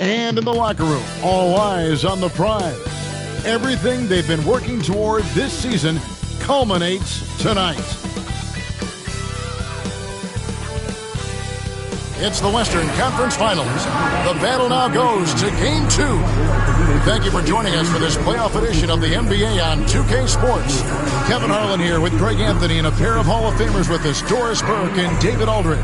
And in the locker room, all eyes on the prize. Everything they've been working toward this season culminates tonight. It's the Western Conference Finals. The battle now goes to Game 2. Thank you for joining us for this playoff edition of the NBA on 2K Sports. Kevin Harlan here with Greg Anthony and a pair of Hall of Famers with us, Doris Burke and David Aldridge.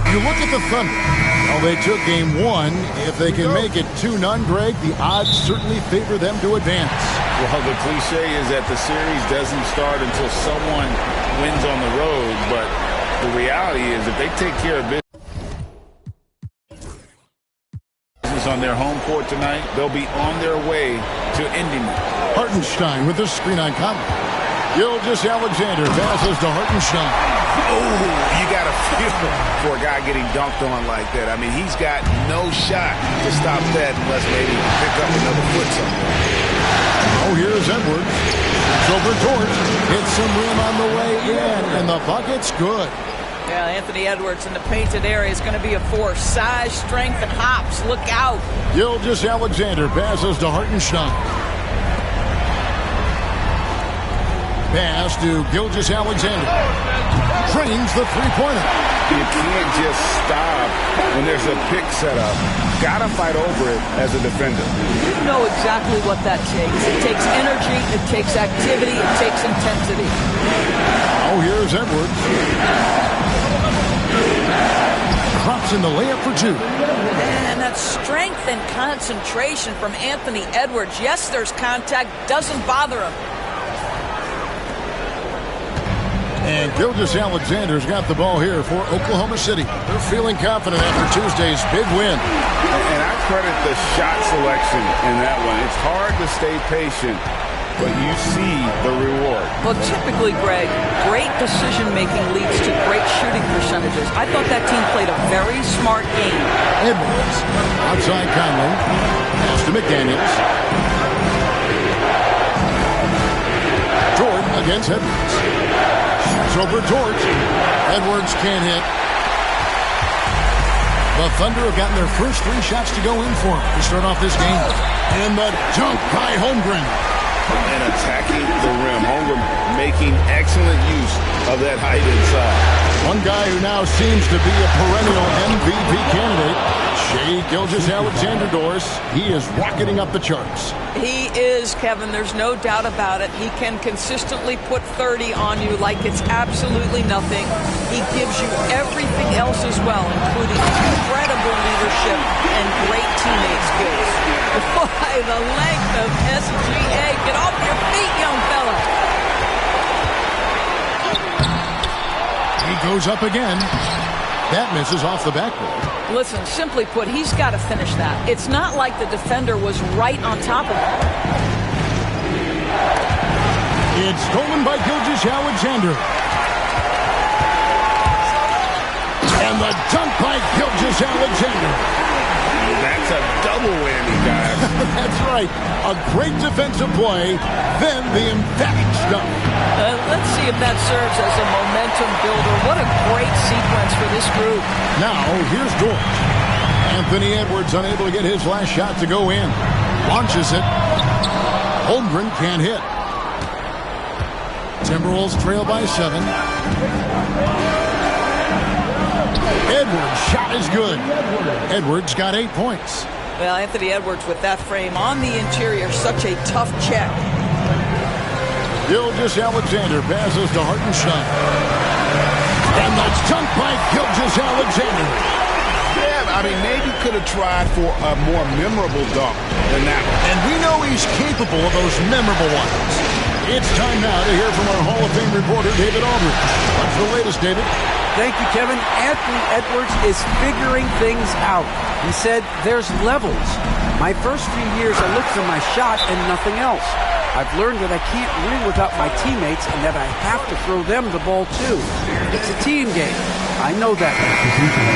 You look at the Thunder. Well, they took Game 1. If they can make it 2-0, Greg, the odds certainly favor them to advance. Well, the cliche is that the series doesn't start until someone wins on the road, but the reality is if they take care of business on their home court tonight, they'll be on their way to ending it. Hartenstein with the screen on Conley. Gilgeous-Alexander passes to Hartenstein. Oh, you got to feel for a guy getting dunked on like that. I mean, he's got no shot to stop that unless maybe pick up another foot somewhere. Oh, here's Edwards. Over George. Hits some rim on the way in, and the bucket's good. Yeah, Anthony Edwards in the painted area is going to be a force. Size, strength, and hops. Look out. Gilgeous-Alexander passes to Hartenstein. Pass to Gilgeous-Alexander. Drains the three-pointer. You can't just stop when there's a pick set up. Got to fight over it as a defender. You know exactly what that takes. It takes energy, it takes activity, it takes intensity. Oh, here's Edwards. Drops in the layup for two. And that strength and concentration from Anthony Edwards. Yes, there's contact. Doesn't bother him. And Gilgeous-Alexander's got the ball here for Oklahoma City. They're feeling confident after Tuesday's big win. And I credit the shot selection in that one. It's hard to stay patient, but you see the reward. Well, typically, Greg, great decision-making leads to great shooting percentages. I thought that team played a very smart game. Edwards, outside Conley, pass to McDaniels. Jordan against Edwards. Over George. Edwards can't hit. The Thunder have gotten their first 3 shots to go in for him to start off this game. And the dunk by Holmgren. And attacking the rim. Holmgren making excellent use of that height inside. One guy who now seems to be a perennial MVP candidate, Shai Gilgeous-Alexander, Doris. He is rocketing up the charts. He is, Kevin. There's no doubt about it. He can consistently put 30 on you like it's absolutely nothing. He gives you everything else as well, including incredible leadership and great teammate skills. Boy, the length of SGA. Get off your feet, young fella. He goes up again. That misses off the backboard. Listen, simply put, he's got to finish that. It's not like the defender was right on top of him. It's stolen by Gilgeous-Alexander. And the dunk by Gilgeous-Alexander. That's a double whammy, guys. That's right. A great defensive play, then the emphatic dunk. Let's see if that serves as a momentum builder. What a great sequence for this group. Now, here's George. Anthony Edwards unable to get his last shot to go in. Launches it. Holmgren can't hit. Timberwolves trail by 7. Edwards' shot is good. Edwards got 8 points. Well, Anthony Edwards with that frame on the interior, such a tough check. Gilgeous-Alexander passes to Hartenstein. And that's dunked by Gilgeous-Alexander. Yeah, I mean, maybe could have tried for a more memorable dunk than that one. And we know he's capable of those memorable ones. It's time now to hear from our Hall of Fame reporter, David Aldridge. What's the latest, David? Thank you, Kevin. Anthony Edwards is figuring things out. He said, there's levels. My first few years, I looked for my shot and nothing else. I've learned that I can't win without my teammates and that I have to throw them the ball, too. It's a team game. I know that.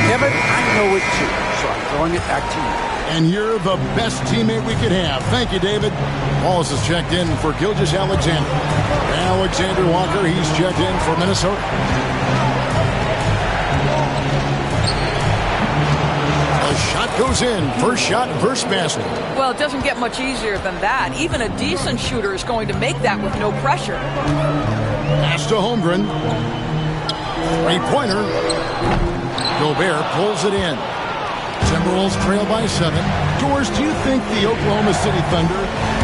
Kevin, I know it, too. So I'm throwing it back to you. And you're the best teammate we could have. Thank you, David. Wallace has checked in for Gilgeous-Alexander. Alexander Walker, he's checked in for Minnesota. The shot goes in. First shot, first basket. Well, it doesn't get much easier than that. Even a decent shooter is going to make that with no pressure. Pass to Holmgren. Three-pointer. Gobert pulls it in. Timberwolves trail by 7. Doris, do you think the Oklahoma City Thunder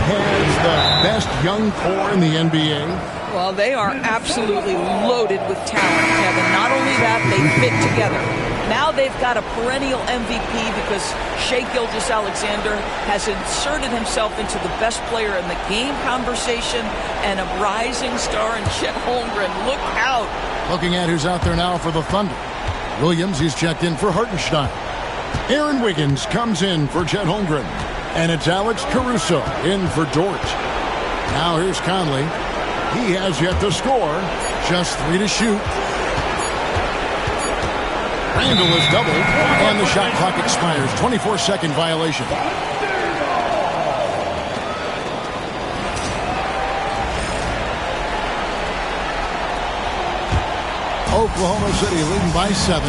has the best young core in the NBA? Well, they are absolutely loaded with talent, Kevin. Not only that, they fit together. Now they've got a perennial MVP because Shai Gilgeous-Alexander has inserted himself into the best player in the game conversation and a rising star in Chet Holmgren. Look out. Looking at who's out there now for the Thunder. Williams, he's checked in for Hartenstein. Aaron Wiggins comes in for Chet Holmgren. And it's Alex Caruso in for Dort. Now here's Conley. He has yet to score. Just 3 to shoot. Randall is doubled, and the shot clock expires. 24-second violation. Oklahoma City leading by 7.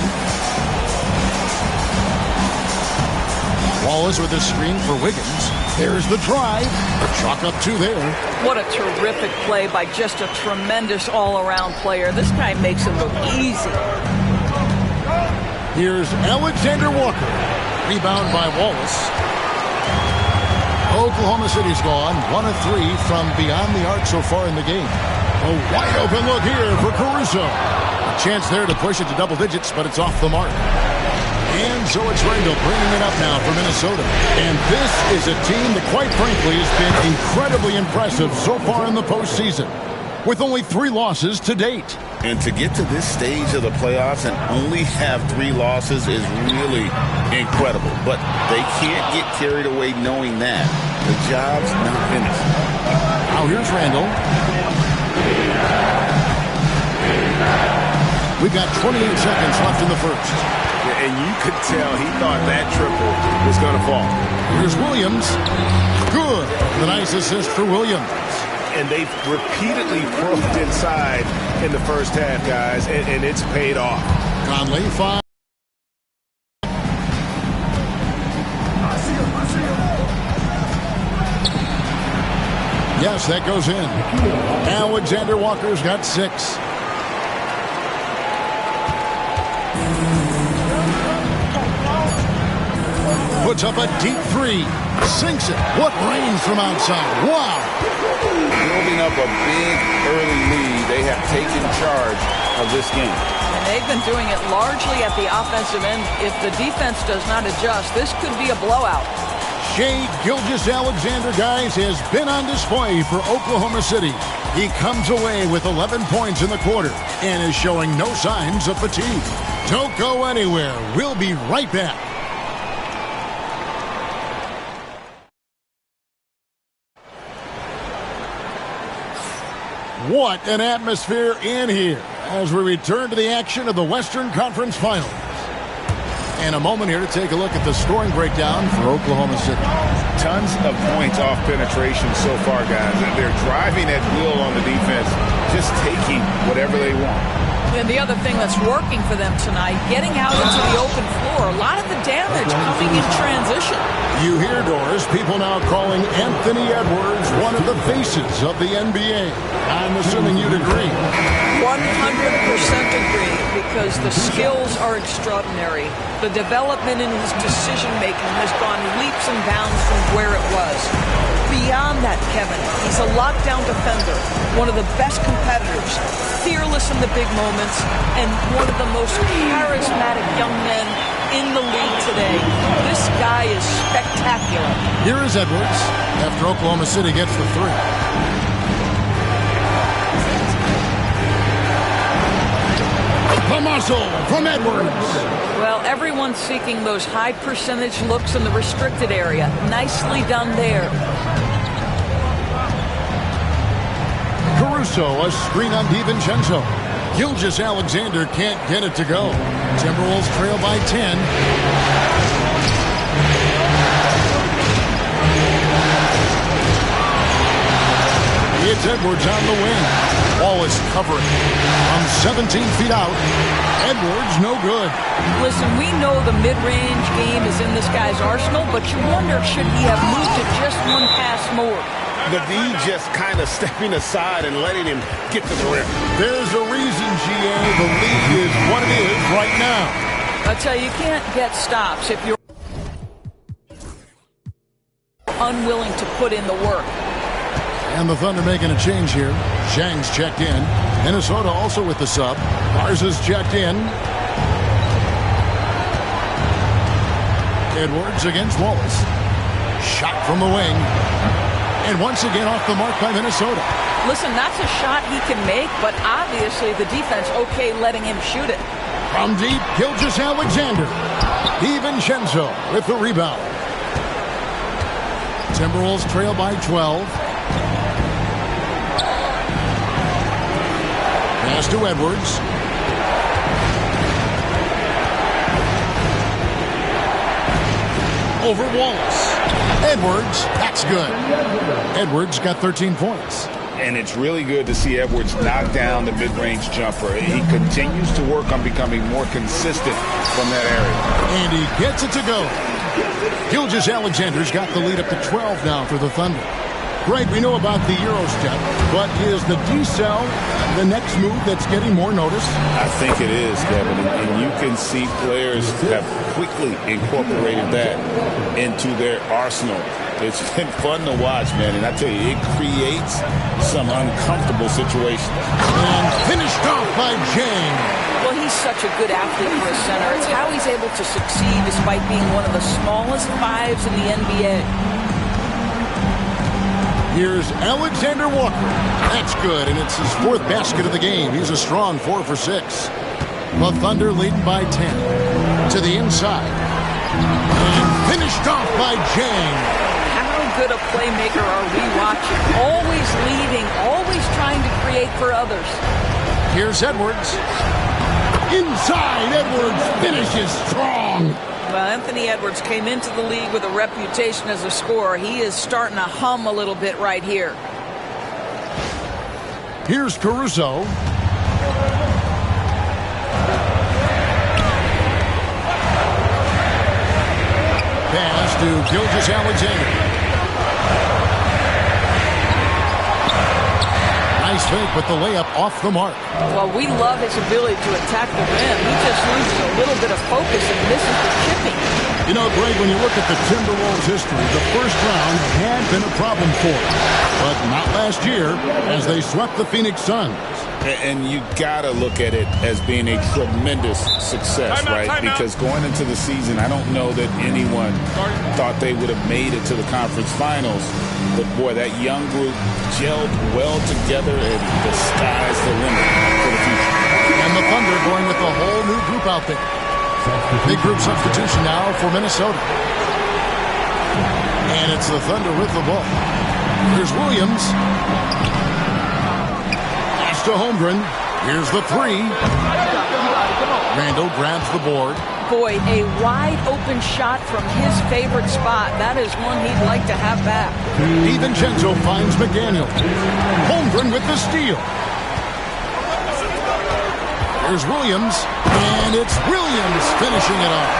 Wallace with a screen for Wiggins. There's the drive. Chalk up 2 there. What a terrific play by just a tremendous all-around player. This guy makes it look easy. Here's Alexander Walker. Rebound by Wallace. Oklahoma City's gone 1 of 3 from beyond the arc so far in the game. A wide open look here for Caruso. A chance there to push it to double digits, but it's off the mark. And so it's Randall bringing it up now for Minnesota. And this is a team that, quite frankly, has been incredibly impressive so far in the postseason, with only 3 losses to date. And to get to this stage of the playoffs and only have 3 losses is really incredible. But they can't get carried away knowing that. The job's not finished. Now here's Randall. We've got 28 seconds left in the first. And you could tell he thought that triple was going to fall. Here's Williams. Good. The nice assist for Williams. And they've repeatedly probed inside in the first half, guys, and it's paid off. Conley, 5. Yes, that goes in. Alexander Walker's got 6. Puts up a deep 3. Sinks it. What range from outside. Wow. Building up a big early lead. They have taken charge of this game. And they've been doing it largely at the offensive end. If the defense does not adjust, this could be a blowout. Shai Gilgeous-Alexander, guys, has been on display for Oklahoma City. He comes away with 11 points in the quarter and is showing no signs of fatigue. Don't go anywhere. We'll be right back. What an atmosphere in here as we return to the action of the Western Conference Finals. And a moment here to take a look at the scoring breakdown for Oklahoma City. Tons of points off penetration so far, guys. They're driving at will on the defense, just taking whatever they want. And the other thing that's working for them tonight, getting out into the open floor. A lot of the damage coming in transition. You hear, Doris, people now calling Anthony Edwards one of the faces of the NBA. I'm assuming you'd agree. 100% agree, because the skills are extraordinary. The development in his decision-making has gone leaps and bounds from where it was. Beyond that, Kevin, he's a lockdown defender, one of the best competitors, fearless in the big moments, and one of the most charismatic young men in the league today. This guy is spectacular. Here is Edwards after Oklahoma City gets the three. The muscle from Edwards. Well, everyone's seeking those high percentage looks in the restricted area. Nicely done there. Caruso, a screen on DiVincenzo. Gilgeous-Alexander can't get it to go. Timberwolves trail by 10. It's Edwards on the wing. Wallace covering from 17 feet out. Edwards no good. Listen, we know the mid-range game is in this guy's arsenal, but you wonder, should he have moved to just one pass more? The D just kind of stepping aside and letting him get to the rim. There's a reason, GA. The league is what it is right now. I tell you, you can't get stops if you're unwilling to put in the work. And the Thunder making a change here. Zhang's checked in. Minnesota also with the sub. Garza's checked in. Edwards against Wallace. Shot from the wing. And once again off the mark by Minnesota. Listen, that's a shot he can make, but obviously the defense okay letting him shoot it. From deep, Gilgeous-Alexander. DiVincenzo with the rebound. Timberwolves trail by 12. Pass to Edwards. Over Wallace. Edwards, that's good. Edwards got 13 points. And it's really good to see Edwards knock down the mid-range jumper. He continues to work on becoming more consistent from that area. And he gets it to go. Gilgeous-Alexander's got the lead up to 12 now for the Thunder. Greg, we know about the Euro step, but is the D-cell the next move that's getting more notice? I think it is, Kevin, and you can see players have quickly incorporated that into their arsenal. It's been fun to watch, man, and I tell you, it creates some uncomfortable situations. And finished off by James. Well, he's such a good athlete for a center. It's how he's able to succeed despite being one of the smallest fives in the NBA. Here's Alexander Walker. That's good, and it's his fourth basket of the game. He's a strong 4 for 6. The Thunder leading by 10. To the inside. And finished off by James. How good a playmaker are we watching? Always leading, always trying to create for others. Here's Edwards. Inside, Edwards finishes strong. Well, Anthony Edwards came into the league with a reputation as a scorer. He is starting to hum a little bit right here. Here's Caruso. Pass to Gilgeous-Alexander. Nice fake, but the layup off the mark. Well, we love his ability to attack the rim. He just loses a little bit of focus and misses the chipping. You know, Greg, when you look at the Timberwolves' history, the first round had been a problem for them. But not last year, as they swept the Phoenix Suns. And you got to look at it as being a tremendous success, right? Because going into the season, I don't know that anyone thought they would have made it to the conference finals. But, boy, that young group gelled well together, and the sky's the limit for the future. And the Thunder going with a whole new group out there. Big group substitution now for Minnesota. And it's the Thunder with the ball. There's Williams. Pass to Holmgren. Here's the three. Randall grabs the board. Boy, a wide-open shot from his favorite spot. That is one he'd like to have back. DiVincenzo finds McDaniel. Holmgren with the steal. There's Williams, and it's Williams finishing it off.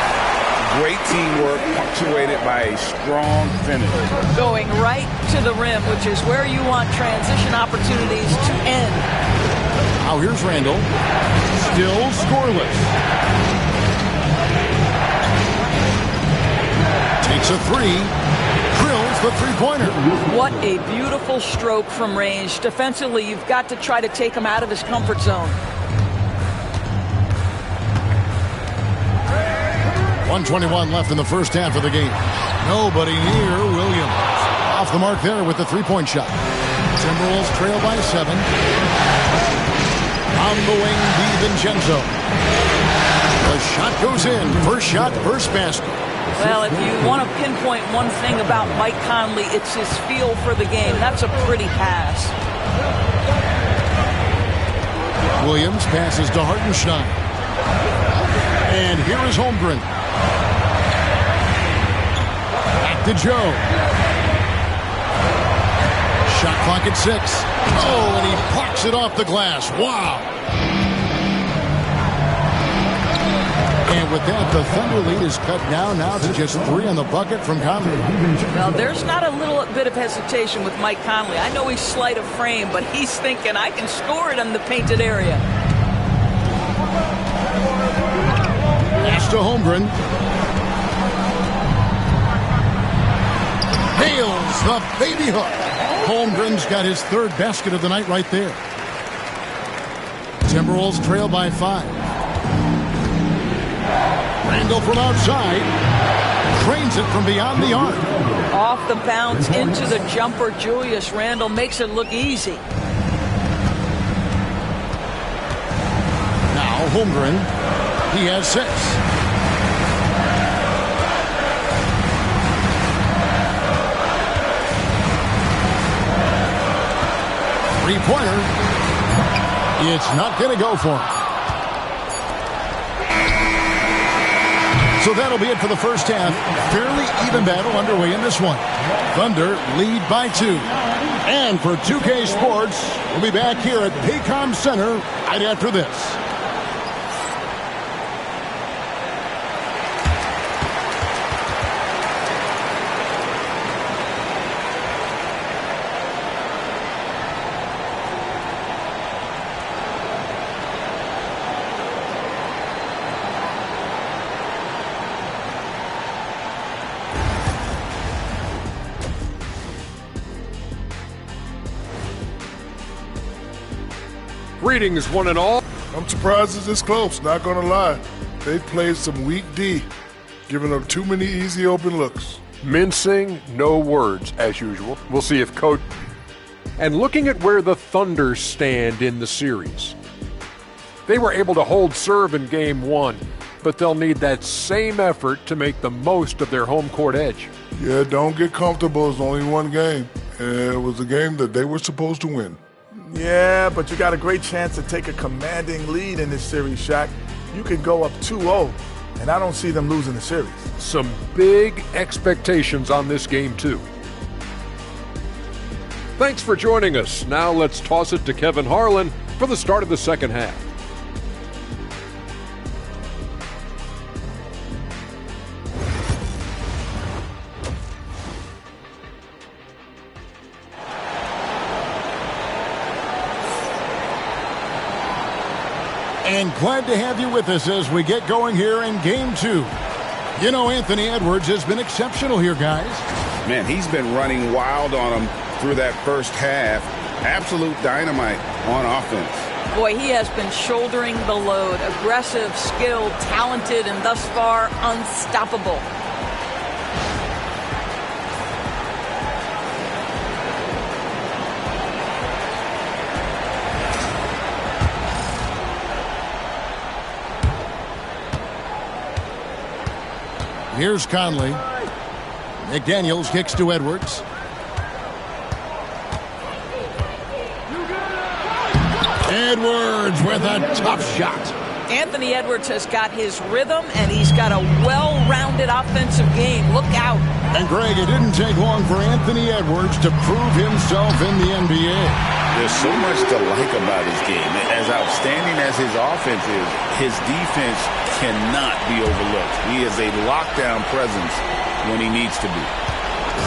Great teamwork, punctuated by a strong finish. Going right to the rim, which is where you want transition opportunities to end. Now here's Randall. Still scoreless. Takes a three. Drills the three-pointer. What a beautiful stroke from range. Defensively, you've got to try to take him out of his comfort zone. 1:21 left in the first half of the game. Nobody near Williams. Off the mark there with the three-point shot. Timberwolves trail by 7. On the wing, DiVincenzo. The shot goes in. First shot, first basket. Well, if you want to pinpoint one thing about Mike Conley, it's his feel for the game. That's a pretty pass. Williams passes to Hartenstein. And here is Holmgren. Back to Joe. Shot clock at 6. Oh, and he parks it off the glass. Wow. And with that, the Thunder lead is cut now to just 3 on the bucket from Conley. Well, there's not a little bit of hesitation with Mike Conley. I know he's slight of frame, but he's thinking, I can score it in the painted area. Pass to Holmgren. Nails the baby hook. Holmgren's got his 3rd basket of the night right there. Timberwolves trail by 5. Randall from outside. Trains it from beyond the arc. Off the bounce into the jumper. Julius Randle makes it look easy. Now Holmgren. He has 6. Three-pointer. It's not going to go for him. So that'll be it for the first half. Fairly even battle underway in this one. Thunder lead by 2. And for 2K Sports, we'll be back here at Paycom Center right after this. Greetings, one and all. I'm surprised it's this close, not gonna lie. They played some weak D, giving up too many easy open looks. Mincing, no words, as usual. We'll see if Coach... And looking at where the Thunder stand in the series. They were able to hold serve in Game 1, but they'll need that same effort to make the most of their home court edge. Yeah, don't get comfortable. It's only one game. And it was a game that they were supposed to win. Yeah, but you got a great chance to take a commanding lead in this series, Shaq. You could go up 2-0, and I don't see them losing the series. Some big expectations on this game, too. Thanks for joining us. Now let's toss it to Kevin Harlan for the start of the second half. And glad to have you with us as we get going here in Game 2. You know, Anthony Edwards has been exceptional here, guys. Man, he's been running wild on them through that first half. Absolute dynamite on offense. Boy, he has been shouldering the load. Aggressive, skilled, talented, and thus far unstoppable. Here's Conley. McDaniels kicks to Edwards. Edwards with a tough shot. Anthony Edwards has got his rhythm, and he's got a well-rounded offensive game. Look out. And, Greg, it didn't take long for Anthony Edwards to prove himself in the NBA. There's so much to like about his game. As outstanding as his offense is, his defense cannot be overlooked. He is a lockdown presence when he needs to be.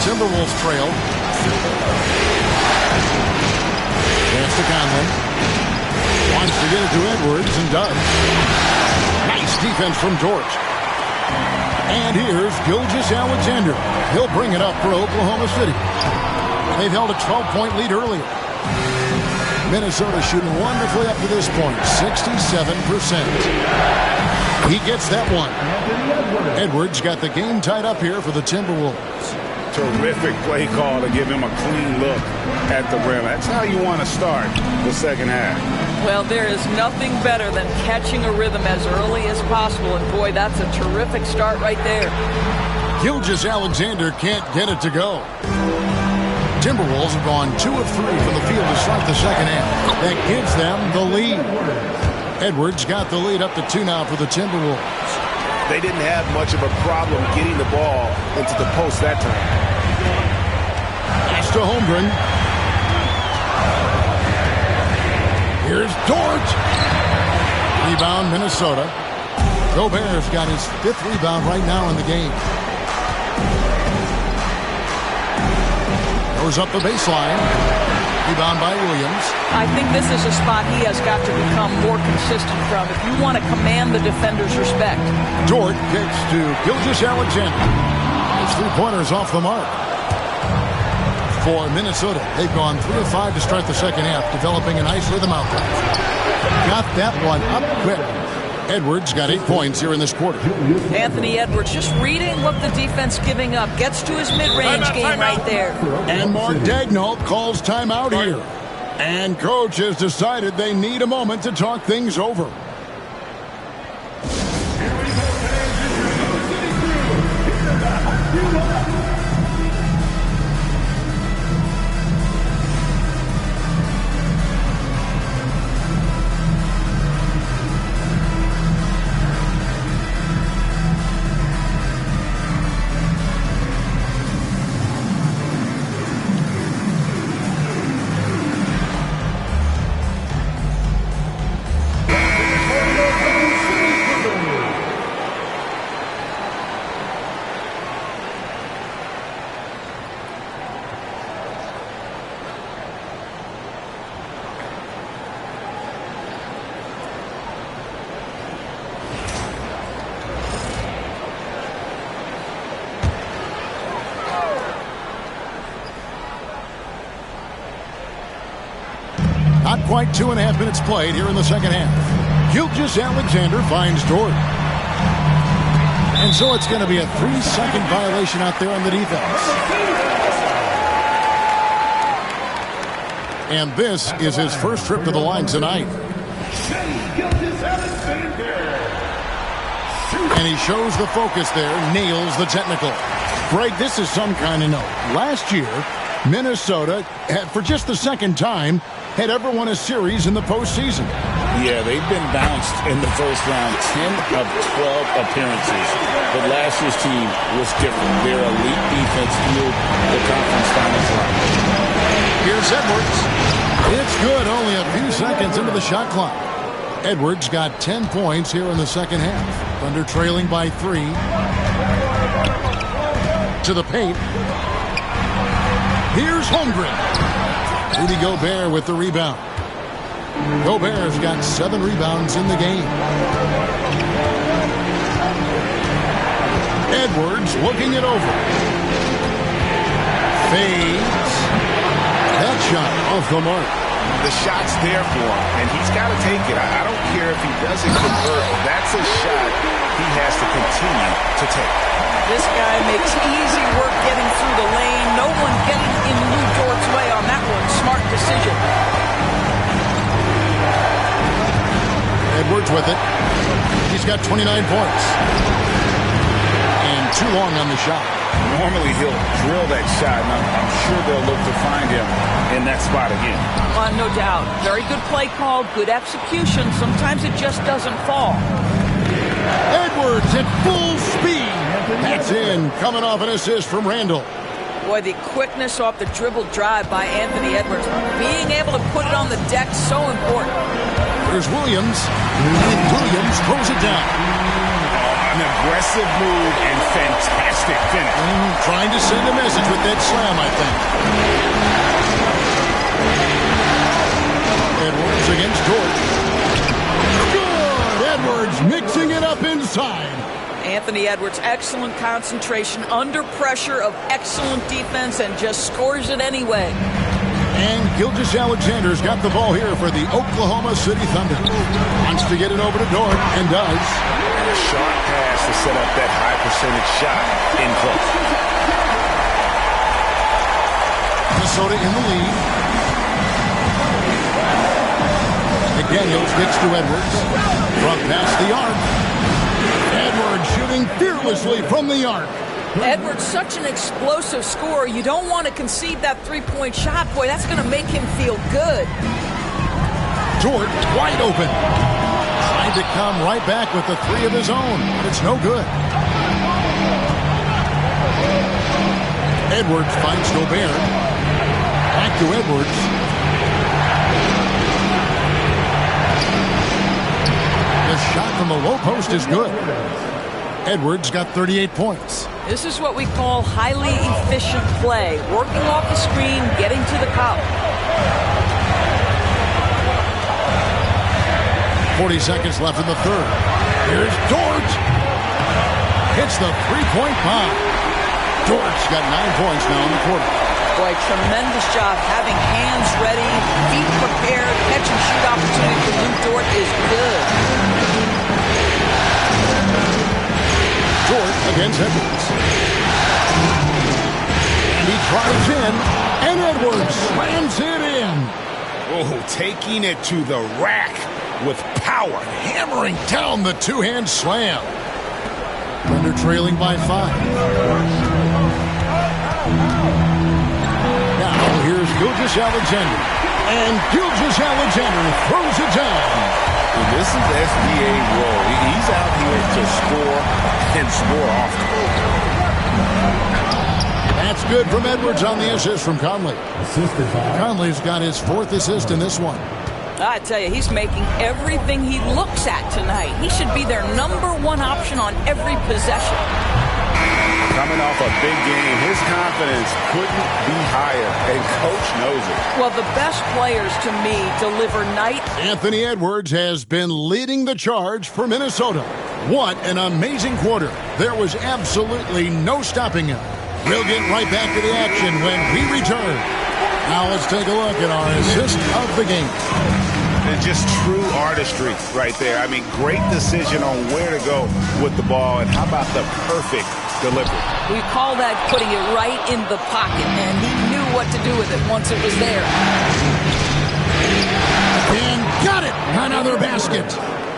Timberwolves trail. Pass to Conley. Wants to get it to Edwards and does. Nice defense from Dort. And here's Gilgeous-Alexander. He'll bring it up for Oklahoma City. They've held a 12-point lead earlier. Minnesota shooting wonderfully up to this point, 67%. He gets that one. Edwards got the game tied up here for the Timberwolves. Terrific play call to give him a clean look at the rim. That's how you want to start the second half. Well, there is nothing better than catching a rhythm as early as possible. And, boy, that's a terrific start right there. Gilgeous-Alexander can't get it to go. Timberwolves have gone 2 of 3 from the field to start the second half. That gives them the lead. Edwards got the lead up to 2 now for the Timberwolves. They didn't have much of a problem getting the ball into the post that time. Pass to Holmgren. Here's Dort. Rebound, Minnesota. Gobert's got his 5th rebound right now in the game. Goes up the baseline. Rebound by Williams. I think this is a spot he has got to become more consistent from if you want to command the defender's respect. Dort gets to Gilgeous-Alexander. His 3-pointers off the mark. For Minnesota, they've gone 3 of 5 to start the second half, developing a nice rhythm out there. Got that one up quick. Edwards got 8 points here in this quarter. Anthony Edwards just reading what the defense giving up. Gets to his mid-range game right there. And Mark Daigneault calls timeout here. And coach has decided they need a moment to talk things over. Not quite 2.5 minutes played here in the second half. Gilgeous-Alexander finds Dort. And so it's going to be a 3-second violation out there on the defense. And this is his first trip to the line tonight. And he shows the focus there, nails the technical. Greg, this is some kind of note. Last year, Minnesota, for just the second time, had ever won a series in the postseason. Yeah, they've been bounced in the first round 10 of 12 appearances. But last year's team was different. Their elite defense fueled the conference finals run. Here's Edwards. It's good, only a few seconds into the shot clock. Edwards got 10 points here in the second half. Thunder trailing by 3. To the paint. Here's Holmgren. Rudy Gobert with the rebound. Gobert's got 7 rebounds in the game. Edwards looking it over. Fades. That shot off the mark. The shot's there for him, and he's got to take it. I don't care if he doesn't convert. That's a shot he has to continue to take. This guy makes easy work getting through the lane. No one getting in Lou Dort's way on that one. Smart decision. Edwards with it. He's got 29 points. And too long on the shot. Normally he'll drill that shot, and I'm sure they'll look to find him in that spot again. No doubt. Very good play call, good execution. Sometimes it just doesn't fall. Edwards at full speed. That's in, coming off an assist from Randall. Boy, the quickness off the dribble drive by Anthony Edwards. Being able to put it on the deck, so important. There's Williams. Williams throws it down. An aggressive move and fantastic finish. Trying to send a message with that slam, I think. Edwards against Dort. Edwards mixing it up inside. Anthony Edwards, excellent concentration, under pressure of excellent defense, and just scores it anyway. And Gilgeous-Alexander's got the ball here for the Oklahoma City Thunder. Wants to get it over to Dort, and does. And a sharp pass to set up that high percentage shot in close. Minnesota in the lead. McDaniels gets to Edwards. From past the arc. Edwards shooting fearlessly from the arc. Edwards, such an explosive scorer. You don't want to concede that three-point shot. Boy, that's going to make him feel good. Dort wide open. Trying to come right back with the three of his own. It's no good. Edwards finds Gobert. Back to Edwards. The shot from the low post is good. Edwards got 38 points. This is what we call highly efficient play. Working off the screen, getting to the cup. 40 seconds left in the third. Here's Dort. Hits the three-point bomb. Dort's got 9 points now in the quarter. Boy, tremendous job having hands ready, feet prepared, catch and shoot opportunity for Luke Dort is good. Dort against Edwards. And he drives in, and Edwards slams it in. Oh, taking it to the rack with power. Hammering down the two-hand slam. Thunder trailing by 5. Now here's Gilgeous-Alexander. And Gilgeous-Alexander throws it down. And this is SBA role. He's out here to score and score often. That's good from Edwards on the assist from Conley. Conley's got his 4th assist in this one. I tell you, he's making everything he looks at tonight. He should be their #1 option on every possession. Coming off a big game, his confidence couldn't be higher, and Coach knows it. Well, the best players, to me, deliver night. Anthony Edwards has been leading the charge for Minnesota. What an amazing quarter. There was absolutely no stopping him. We'll get right back to the action when we return. Now let's take a look at our assist of the game. And just true artistry right there. I mean, great decision on where to go with the ball, and how about the perfect delivery? We call that putting it right in the pocket, and he knew what to do with it once it was there. And got it! Another basket.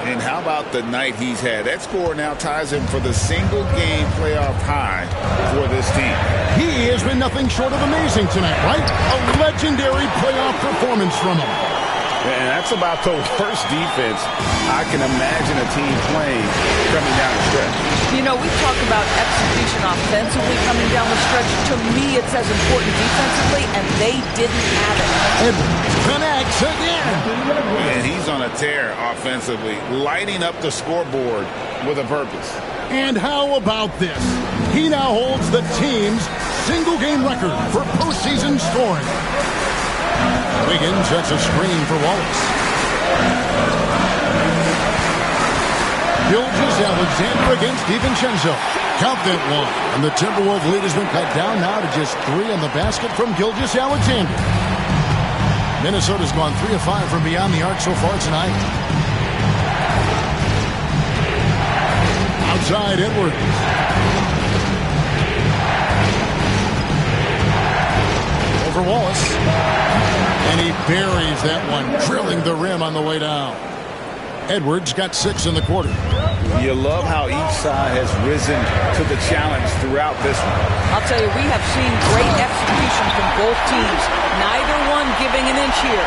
And how about the night he's had? That score now ties him for the single-game playoff high for this team. He has been nothing short of amazing tonight, right? A legendary playoff performance from him. And that's about the worst defense I can imagine a team playing coming down the stretch. You know, we talk about execution offensively coming down the stretch. To me, it's as important defensively, and they didn't have it. Edwards connects again. And he's on a tear offensively, lighting up the scoreboard with a purpose. And how about this? He now holds the team's single-game record for postseason scoring. Wiggins sets a screen for Wallace. Gilgeous-Alexander against DiVincenzo. Count that one. And the Timberwolves lead has been cut down now to just 3 on the basket from Gilgeous-Alexander. Minnesota's gone 3 of 5 from beyond the arc so far tonight. Outside Edwards. Over Wallace. And he buries that one, drilling the rim on the way down. Edwards got 6 in the quarter. You love how each side has risen to the challenge throughout this one. I'll tell you, we have seen great execution from both teams. Neither one giving an inch here.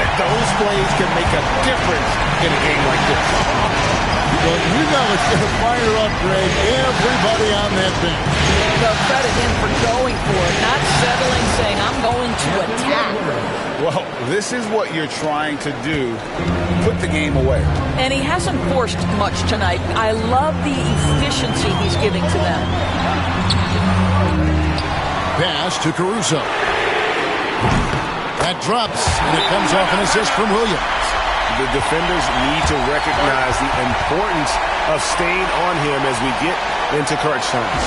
And those plays can make a difference in a game like this. Well, you know it's going to fire up, Greg, everybody on that bench. Well, credit him for going for it, not settling, saying, I'm going to attack. Well, this is what you're trying to do. Put the game away. And he hasn't forced much tonight. I love the efficiency he's giving to them. Pass to Caruso. That drops, and it comes off an assist from Williams. The defenders need to recognize the importance of staying on him as we get into crunch time.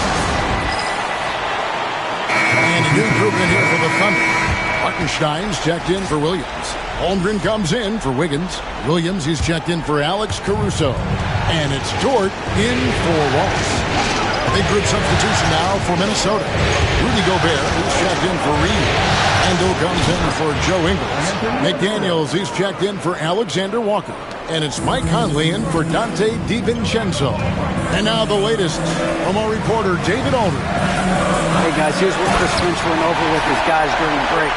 And a new group in here for the Thunder. Hartenstein's checked in for Williams. Holmgren comes in for Wiggins. Williams, he's checked in for Alex Caruso. And it's Dort in for Wallace. Big group substitution now for Minnesota. Rudy Gobert, he's checked in for Reed. Endo comes in for Joe Ingles. McDaniels, he's checked in for Alexander Walker. And it's Mike Conley in for Dante DiVincenzo. And now the latest from our reporter, David Aldridge. Hey, guys, here's what Chris Finch went over with his guys during the break.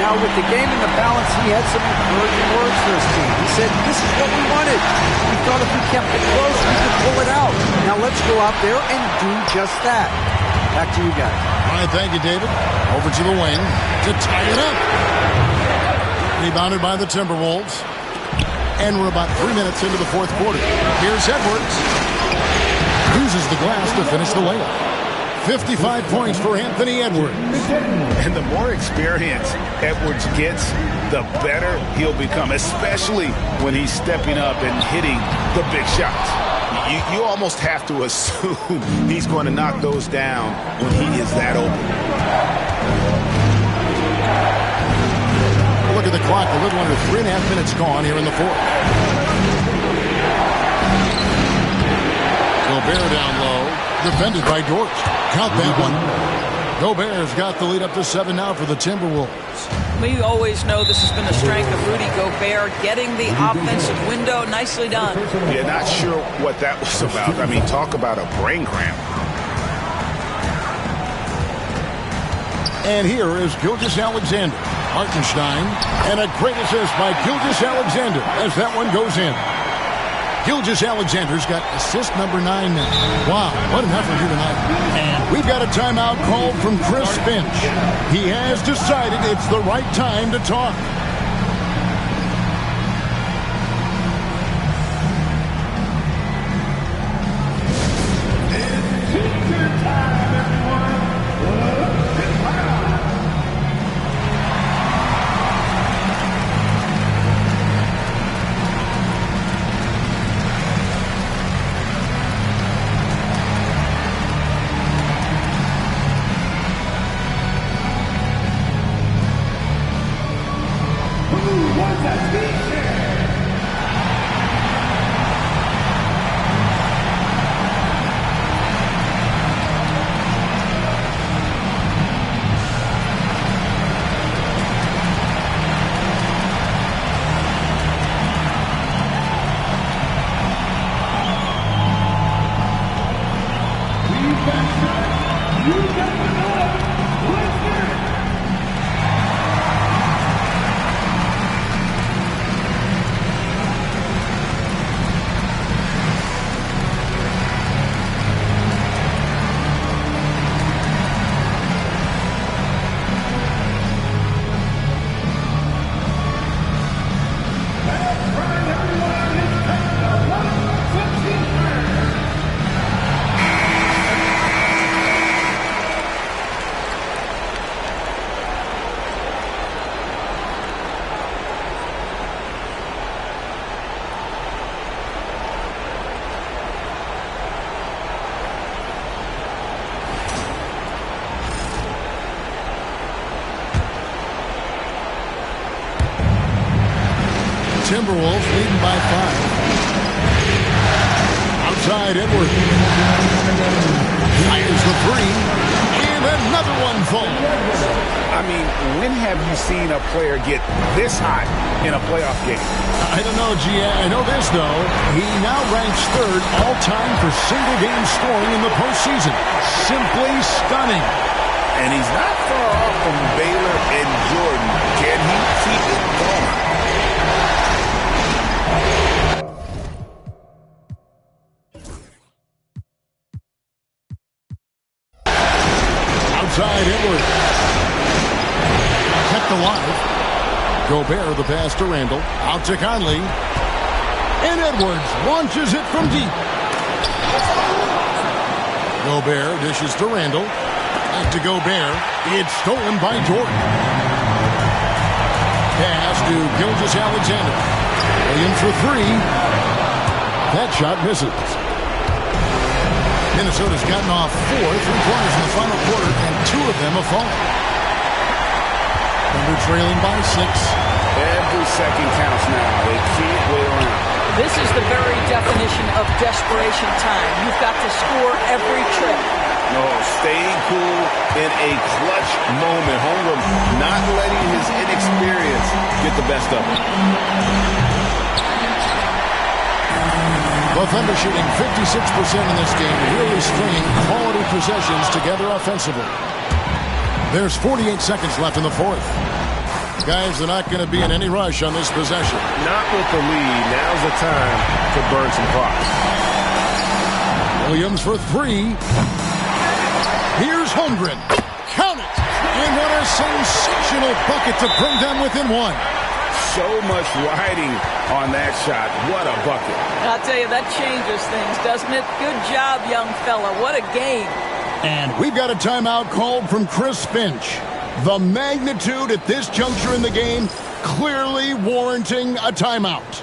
Now, with the game in the balance, he had some encouraging words for his team. He said, this is what we wanted. We thought if we kept it close, we could pull it out. Now, let's go out there and do just that. Back to you guys. All right, thank you, David. Over to the wing to tie it up. Rebounded by the Timberwolves. And we're about 3 minutes into the fourth quarter. Here's Edwards. Uses the glass to finish the layup. 55 points for Anthony Edwards. And the more experience Edwards gets, the better he'll become, especially when he's stepping up and hitting the big shots. You almost have to assume he's going to knock those down when he is that open. Look at the clock. A little under 3.5 minutes gone here in the fourth. Gobert down low. Defended by Dort. Count that one. Gobert's got the lead up to 7 now for the Timberwolves. We always know this has been a strength of Rudy Gobert, getting the offensive window. Nicely done. Yeah, not sure what that was about. I mean, talk about a brain cramp. And here is Gilgeous-Alexander. Hartenstein. And a great assist by Gilgeous-Alexander as that one goes in. Gilgeous-Alexander's got assist number 9 now. Wow, what an effort here tonight. And we've got a timeout called from Chris Finch. He has decided it's the right time to talk. Timberwolves leading by 5. Outside Edwards. Fires the 3. And another one falls. I mean, when have you seen a player get this hot in a playoff game? I don't know, G. I know this, though. He now ranks 3rd all-time for single-game scoring in the postseason. Simply stunning. And he's not far off from Baylor and Jordan. Can he keep it going? Outside Edwards. Kept alive. Gobert the pass to Randall. Out to Conley. And Edwards launches it from deep. Gobert dishes to Randall. Back to Gobert. It's stolen by Jordan. pass to Gilgeous Alexander. Williams for three. That shot misses. Minnesota's gotten off 4 3-pointers in the final quarter, and 2 of them have fallen. Thunder trailing by 6. Every second counts now. They can't wait around. This is the very definition of desperation time. You've got to score every trip. No, staying cool in a clutch moment. Holmgren not letting his inexperience get the best of him. The Thunder shooting 56% in this game, really stringing quality possessions together offensively. There's 48 seconds left in the fourth. Guys, they're not going to be in any rush on this possession. Not with the lead. Now's the time to burn some clocks. Williams for three. Here's Holmgren. Count it! And what a sensational bucket to bring them within one. So much riding on that shot. What a bucket. I'll tell you, that changes things, doesn't it? Good job, young fella. What a game. And we've got a timeout called from Chris Finch. The magnitude at this juncture in the game clearly warranting a timeout.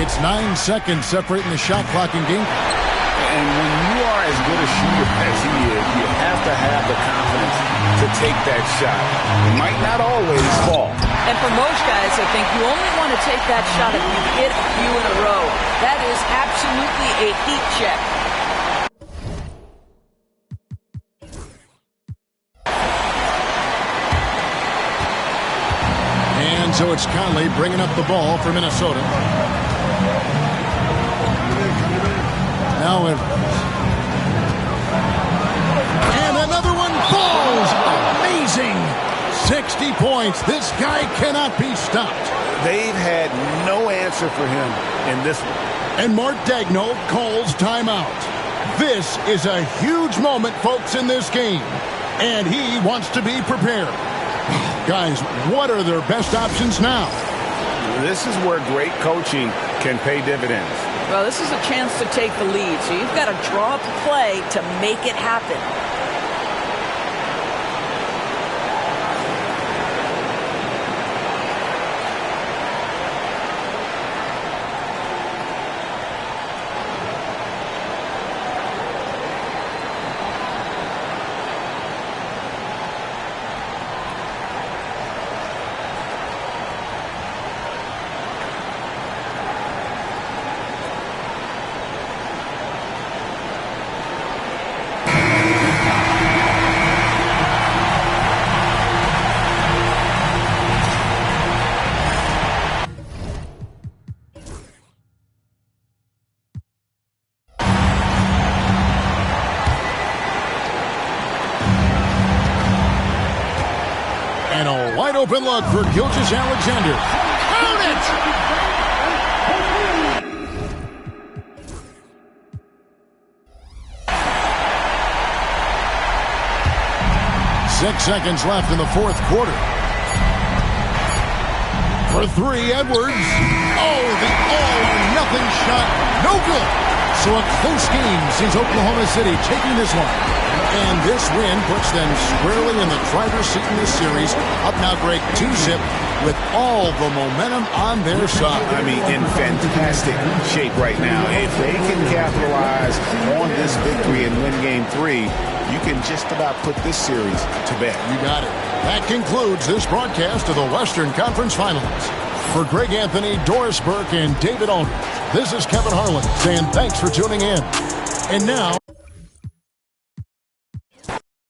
It's 9 seconds separating the shot clock in game. And when you are as good a shooter as he is, you have to have the confidence to take that shot. It might not always fall. And for most guys, I think you only want to take that shot if you hit a few in a row. That is absolutely a heat check. And so it's Conley bringing up the ball for Minnesota. Now Edwards. And another one falls. Amazing. 60 points. This guy cannot be stopped. They've had no answer for him in this one. And Mark Daigneault calls timeout. This is a huge moment, folks, in this game. And he wants to be prepared. Guys, what are their best options now? This is where great coaching can pay dividends. Well, this is a chance to take the lead, so you've got to draw up a play to make it happen. And a wide open look for Gilgeous Alexander. Count it! 6 seconds left in the fourth quarter. For three, Edwards. Oh, the all-or-nothing shot. No good. So a close game sees Oklahoma City taking this one. And this win puts them squarely in the driver's seat in this series. Up now, Greg, 2-zip with all the momentum on their side. I mean, in fantastic shape right now. If they can capitalize on this victory and win game 3, you can just about put this series to bed. You got it. That concludes this broadcast of the Western Conference Finals. For Greg Anthony, Doris Burke, and David Aldridge, this is Kevin Harlan saying thanks for tuning in. And now,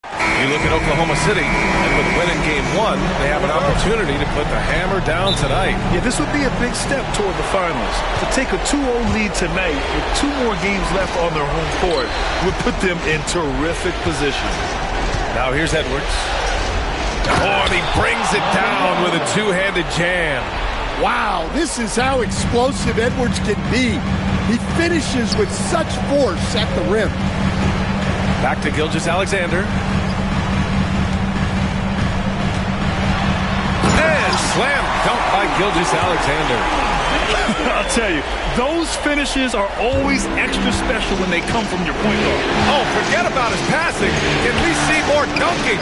you look at Oklahoma City, and with winning game 1, they have an opportunity to put the hammer down tonight. Yeah, this would be a big step toward the finals. To take a 2-0 lead tonight with 2 more games left on their home court would put them in terrific position. Now here's Edwards. Oh, and he brings it down with a two-handed jam. Wow, this is how explosive Edwards can be. He finishes with such force at the rim. Back to Gilgeous-Alexander. And slam dunk by Gilgeous-Alexander. I'll tell you, those finishes are always extra special when they come from your point guard. Oh, forget about his passing. Can we see more dunking?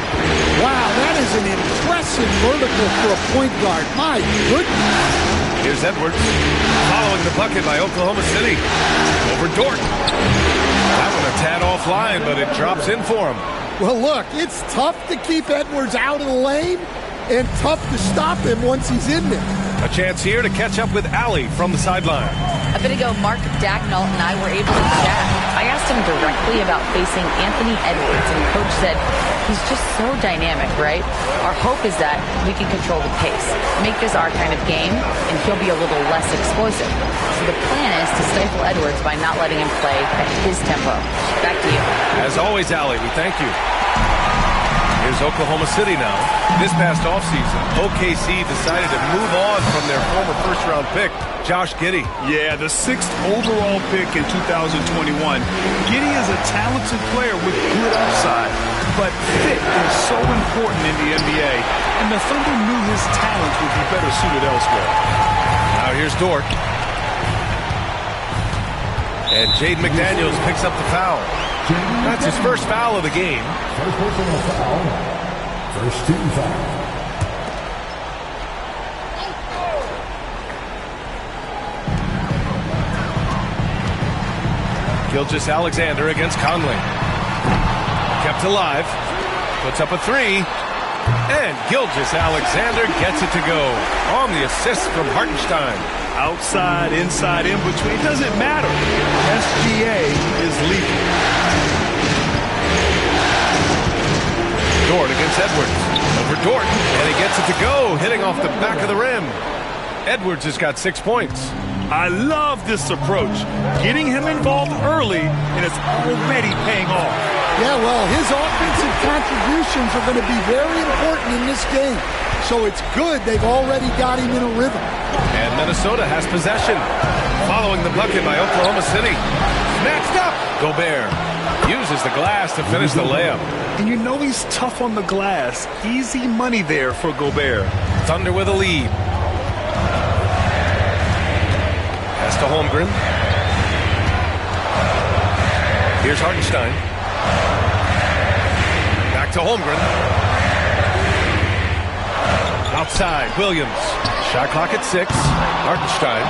Wow, that is an impressive vertical for a point guard. My goodness. Here's Edwards following the bucket by Oklahoma City. Over Dort. That one a tad offline, but it drops in for him. Well, look, it's tough to keep Edwards out of the lane and tough to stop him once he's in there. A chance here to catch up with Allie from the sideline. A bit ago, Mark Dagnall and I were able to chat. I asked him directly about facing Anthony Edwards, and Coach said he's just so dynamic, right? Our hope is that we can control the pace, make this our kind of game, and he'll be a little less explosive. So the plan is to stifle Edwards by not letting him play at his tempo. Back to you. As always, Allie, we thank you. Here's Oklahoma City now. This past offseason, OKC decided to move on from their former first-round pick, Josh Giddey. Yeah, the 6th overall pick in 2021. Giddey is a talented player with good upside, but fit is so important in the NBA, and the Thunder knew his talents would be better suited elsewhere. Now here's Dort. And Jaden McDaniels picks up the foul. That's his first foul of the game. First personal foul. First team foul. Gilgeous-Alexander against Conley. Kept alive. Puts up a 3. And Gilgeous-Alexander gets it to go on the assist from Hartenstein. Outside, inside, in between, doesn't matter. SGA is lethal. Dort against Edwards. Over Dort, and he gets it to go, hitting off the back of the rim. Edwards has got 6 points. I love this approach. Getting him involved early, and it's already paying off. Yeah, well, his offensive contributions are going to be very important in this game. So it's good they've already got him in a rhythm. And Minnesota has possession. Following the bucket by Oklahoma City. Snatched up. Gobert uses the glass to finish the layup. And you know he's tough on the glass. Easy money there for Gobert. Thunder with a lead. Pass to Holmgren. Here's Hartenstein. Back to Holmgren. Outside, Williams. Shot clock at 6. Hartenstein.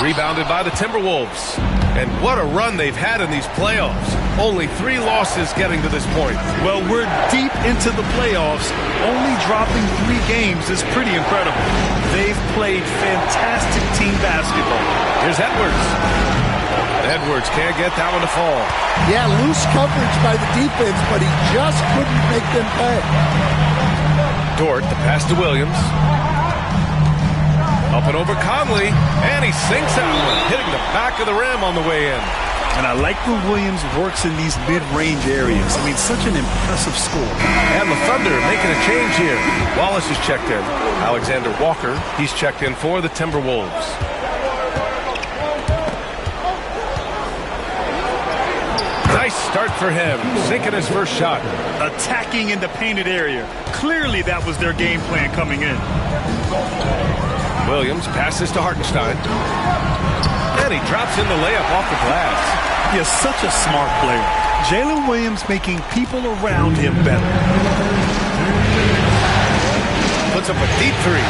Rebounded by the Timberwolves. And what a run they've had in these playoffs. Only 3 losses getting to this point. Well, we're deep into the playoffs. Only dropping 3 games is pretty incredible. They've played fantastic team basketball. Here's Edwards. Edwards can't get that one to fall. Yeah, loose coverage by the defense, but he just couldn't make them pay. Dort, the pass to Williams. Up and over Conley, and he sinks that one, hitting the back of the rim on the way in. And I like when Williams works in these mid-range areas. I mean, such an impressive score. And the Thunder making a change here. Wallace is checked in. Alexander Walker, he's checked in for the Timberwolves. Nice start for him, sinking his first shot. Attacking in the painted area. Clearly that was their game plan coming in. Williams passes to Hartenstein. And he drops in the layup off the glass. He is such a smart player. Jalen Williams making people around him better. Puts up a deep three.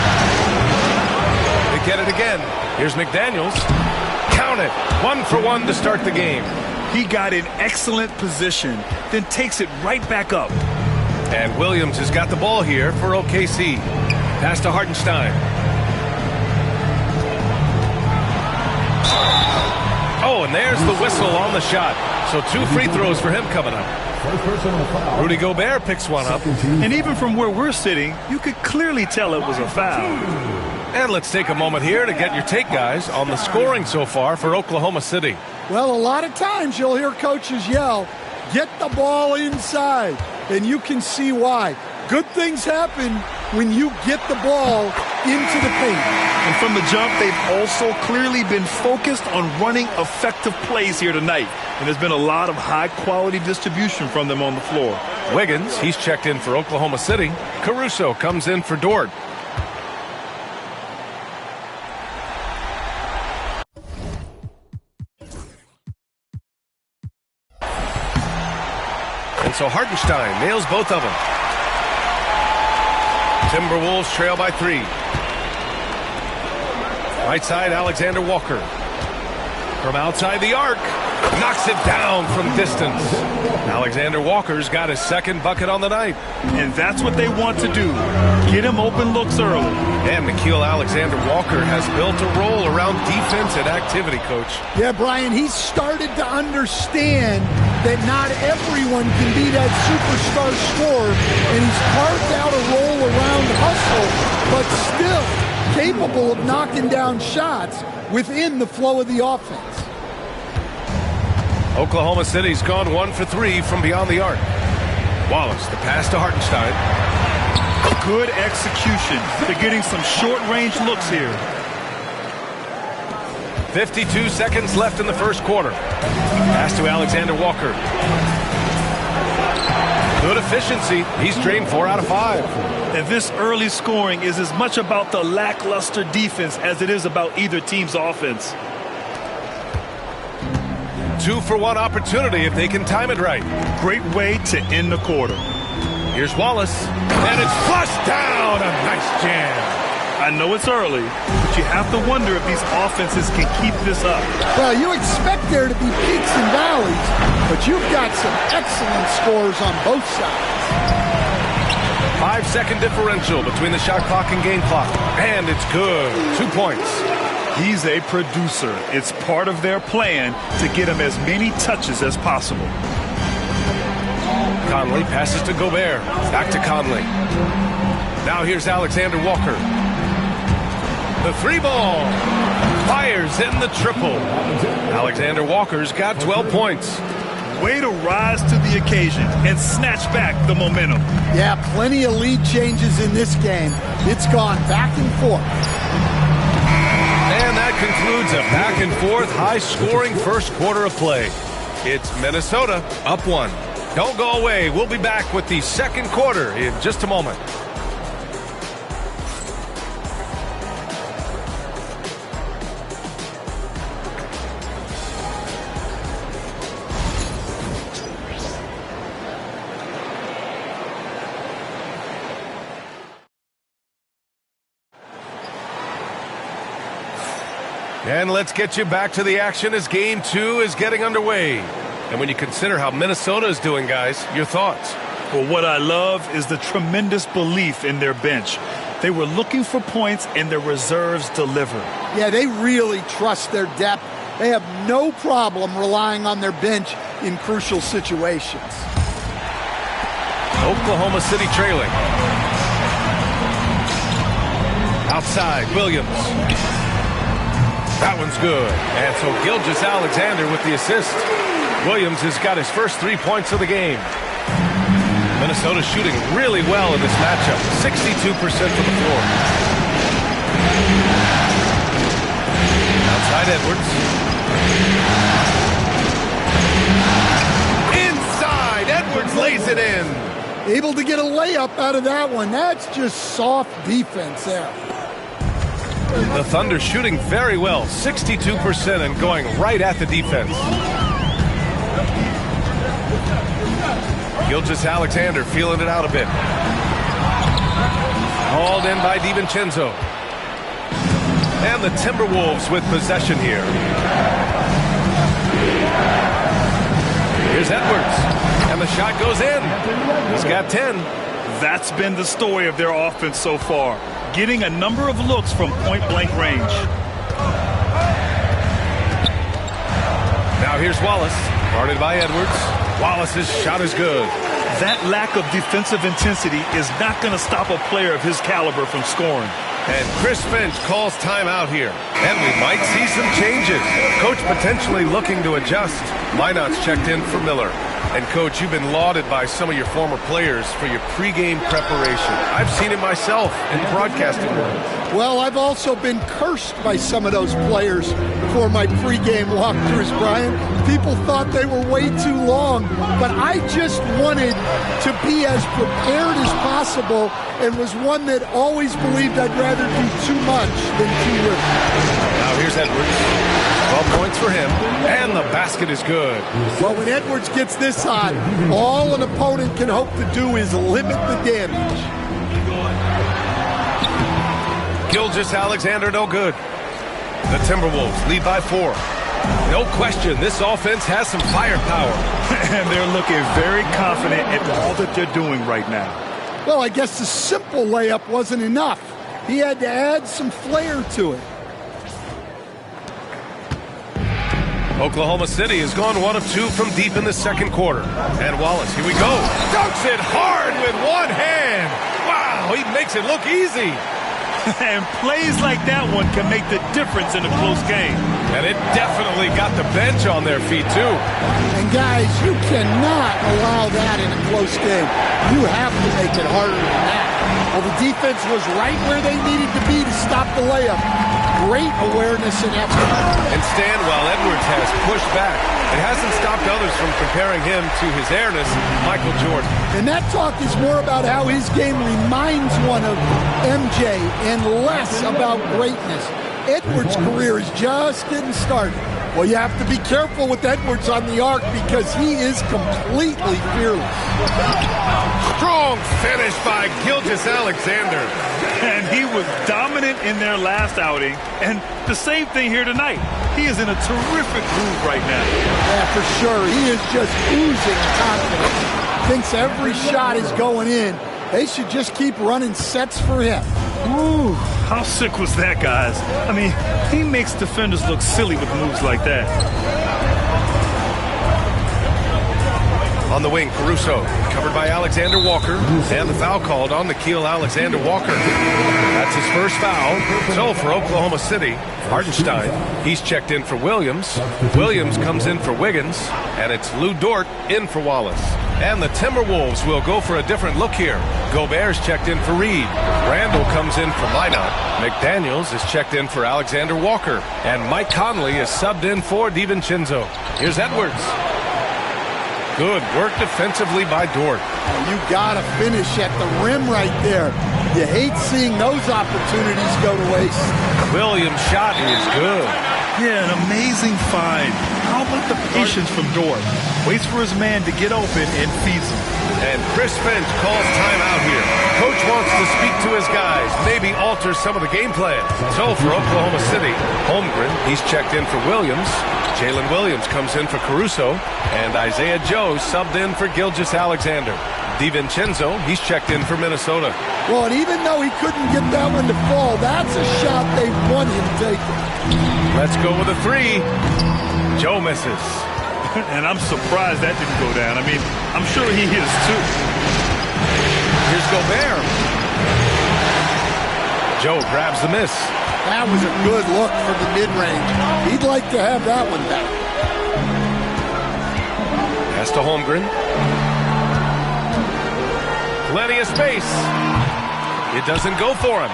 They get it again. Here's McDaniels. Count it. 1 for 1 to start the game. He got in excellent position, then takes it right back up. And Williams has got the ball here for OKC. Pass to Hartenstein. Oh, and there's the whistle on the shot. So 2 free throws for him coming up. Rudy Gobert picks one up. And even from where we're sitting, you could clearly tell it was a foul. And let's take a moment here to get your take, guys, on the scoring so far for Oklahoma City. Well, a lot of times you'll hear coaches yell, get the ball inside, and you can see why. Good things happen when you get the ball into the paint. And from the jump, they've also clearly been focused on running effective plays here tonight. And there's been a lot of high-quality distribution from them on the floor. Wiggins, he's checked in for Oklahoma City. Caruso comes in for Dort. And so Hartenstein nails both of them. Timberwolves trail by 3. Right side, Alexander Walker. From outside the arc. Knocks it down from distance. Alexander Walker's got his second bucket on the night. And that's what they want to do. Get him open looks early. And Nickeil Alexander-Walker has built a role around defense and activity, Coach. Yeah, Brian, he's started to understand that not everyone can be that superstar scorer, and he's carved out a role around hustle, but still capable of knocking down shots within the flow of the offense. Oklahoma City's gone 1 for 3 from beyond the arc. Wallace, the pass to Hartenstein. Good execution. They're getting some short-range looks here. 52 seconds left in the first quarter. Pass to Alexander Walker. Good efficiency. He's drained 4 out of 5. And this early scoring is as much about the lackluster defense as it is about either team's offense. 2 for 1 opportunity if they can time it right. Great way to end the quarter. Here's Wallace. And it's flushed down. A nice jam. I know it's early, but you have to wonder if these offenses can keep this up. Well, you expect there to be peaks and valleys, but you've got some excellent scores on both sides. 5-second differential between the shot clock and game clock. And it's good. 2 points. He's a producer. It's part of their plan to get him as many touches as possible. Conley passes to Gobert. Back to Conley. Now here's Alexander Walker. The 3-ball. Fires in the triple. Alexander Walker's got 12 points. Way to rise to the occasion and snatch back the momentum. Yeah, plenty of lead changes in this game. It's gone back and forth. And that concludes a back-and-forth, high-scoring first quarter of play. It's Minnesota up 1. Don't go away. We'll be back with the second quarter in just a moment. And let's get you back to the action as Game 2 is getting underway. And when you consider how Minnesota is doing, guys, your thoughts? Well, what I love is the tremendous belief in their bench. They were looking for points, and their reserves delivered. Yeah, they really trust their depth. They have no problem relying on their bench in crucial situations. Oklahoma City trailing. Outside, Williams. That one's good. And so Gilgeous-Alexander with the assist. Williams has got his first 3 points of the game. Minnesota shooting really well in this matchup. 62% from the floor. Outside Edwards. lays it in. Able to get a layup out of that one. That's just soft defense there. The Thunder shooting very well, 62% and going right at the defense. Gilgeous-Alexander feeling it out a bit. Hauled in by DiVincenzo. And the Timberwolves with possession here. Here's Edwards. And the shot goes in. He's got 10. That's been the story of their offense so far. Getting a number of looks from point-blank range. Now here's Wallace. Guarded by Edwards. Wallace's shot is good. That lack of defensive intensity is not going to stop a player of his caliber from scoring. And Chris Finch calls timeout here. And we might see some changes. Coach potentially looking to adjust. Minot's checked in for Miller. And, Coach, you've been lauded by some of your former players for your pregame preparation. I've seen it myself in broadcasting world. Well, I've also been cursed by some of those players for my pregame walkthroughs, Brian. People thought they were way too long, but I just wanted to be as prepared as possible and was one that always believed I'd rather do too much than too little. Now here's Edwards. 12 points for him, and the basket is good. Well, when Edwards gets this hot, all an opponent can hope to do is limit the damage. Gilgeous-Alexander no good. The Timberwolves lead by 4. No question, this offense has some firepower. And they're looking very confident in all that they're doing right now. Well, I guess the simple layup wasn't enough. He had to add some flair to it. Oklahoma City has gone 1 of 2 from deep in the second quarter. And Wallace, here we go. Dunks it hard with one hand. Wow, he makes it look easy. And plays like that one can make the difference in a close game. And it definitely got the bench on their feet, too. And, guys, you cannot allow that in a close game. You have to make it harder than that. Well, the defense was right where they needed to be to stop the layup. Great awareness and effort. And stand while Edwards has pushed back. It hasn't stopped others from comparing him to his airness, Michael Jordan. And that talk is more about how his game reminds one of MJ and less about greatness. Edwards' career is just getting started. Well, you have to be careful with Edwards on the arc because he is completely fearless. Strong finish by Gilgeous-Alexander. And he was dominant in their last outing. And the same thing here tonight. He is in a terrific groove right now. Yeah, for sure. He is just oozing confidence. Thinks every shot is going in. They should just keep running sets for him. Ooh, how sick was that, guys? I mean, he makes defenders look silly with moves like that. On the wing, Caruso, covered by Alexander Walker, and the foul called on Nickeil Alexander-Walker. That's his first foul. So for Oklahoma City, Hartenstein, he's checked in for Williams. Williams comes in for Wiggins, and it's Lou Dort in for Wallace. And the Timberwolves will go for a different look here. Gobert's checked in for Reed. Randall comes in for Minot. McDaniels is checked in for Alexander Walker. And Mike Conley is subbed in for DiVincenzo. Here's Edwards. Good work defensively by Dort. You got to finish at the rim right there. You hate seeing those opportunities go to waste. Williams' shot is good. Yeah, an amazing find. How about the patience from Dort? Waits for his man to get open and feeds him. And Chris Finch calls timeout here. Coach wants to speak to his guys, maybe alter some of the game plan. So for Oklahoma City, Holmgren, he's checked in for Williams. Jalen Williams comes in for Caruso. And Isaiah Joe subbed in for Gilgeous-Alexander. DiVincenzo, he's checked in for Minnesota. Well, and even though he couldn't get that one to fall, that's a shot they want him taking. Let's go with a 3. Joe misses. And I'm surprised that didn't go down. I mean, I'm sure he is too. Here's Gobert. Joe grabs the miss. That was a good look from the mid-range. He'd like to have that one back. Pass to Holmgren. Plenty of space. It doesn't go for him.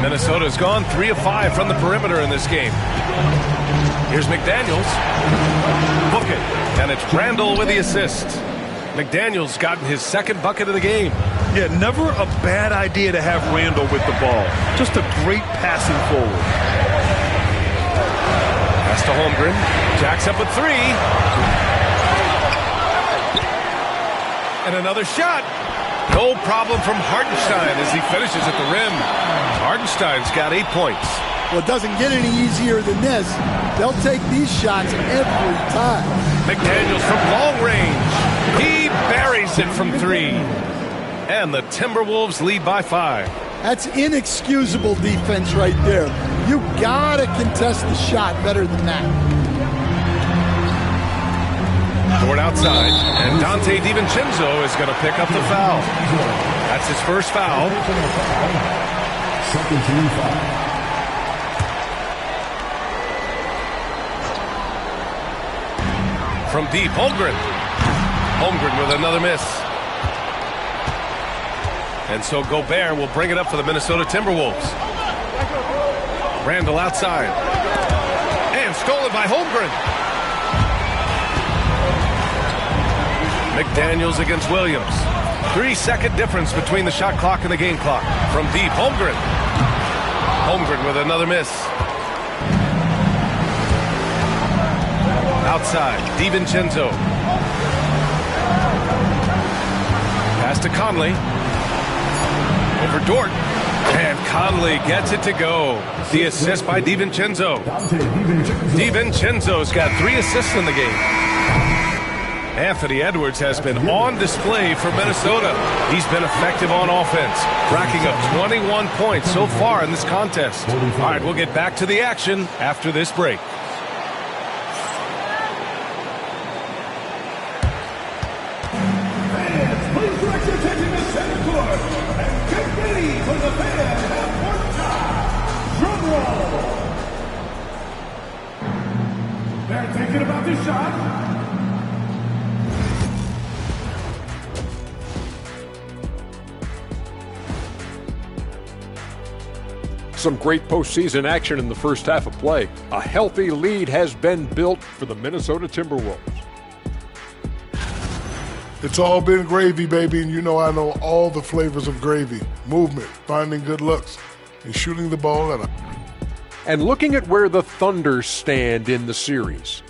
Minnesota's gone 3 of 5 from the perimeter in this game. Here's McDaniels. Book it. And it's Randall with the assist. McDaniels gotten his second bucket of the game. Yeah, never a bad idea to have Randall with the ball. Just a great passing forward. Pass to Holmgren. Jacks up with 3. And another shot. No problem from Hartenstein as he finishes at the rim. Hartenstein's got 8 points. Well, it doesn't get any easier than this. They'll take these shots every time. McDaniels from long range. He buries it from 3. And the Timberwolves lead by 5. That's inexcusable defense right there. You gotta contest the shot better than that. Toward outside, and Dante DiVincenzo is going to pick up the foul. That's his first foul. Second team foul. From deep, Holmgren. Holmgren with another miss. And so Gobert will bring it up for the Minnesota Timberwolves. Randall outside. And stolen by Holmgren. McDaniels against Williams. 3-second difference between the shot clock and the game clock. From deep, Holmgren. Holmgren with another miss. Outside, DiVincenzo. Pass to Conley. Over Dort. And Conley gets it to go. The assist by DiVincenzo. DiVincenzo's got 3 assists in the game. Anthony Edwards has been on display for Minnesota. He's been effective on offense, racking up 21 points so far in this contest. All right, we'll get back to the action after this break. Fans, please direct your attention to center court and get ready for the fans at court time. Drum roll. They're thinking about the shot. Some great postseason action in the first half of play. A healthy lead has been built for the Minnesota Timberwolves. It's all been gravy, baby, and you know I know all the flavors of gravy. Movement, finding good looks, and shooting the ball at a... And looking at where the Thunder stand in the series.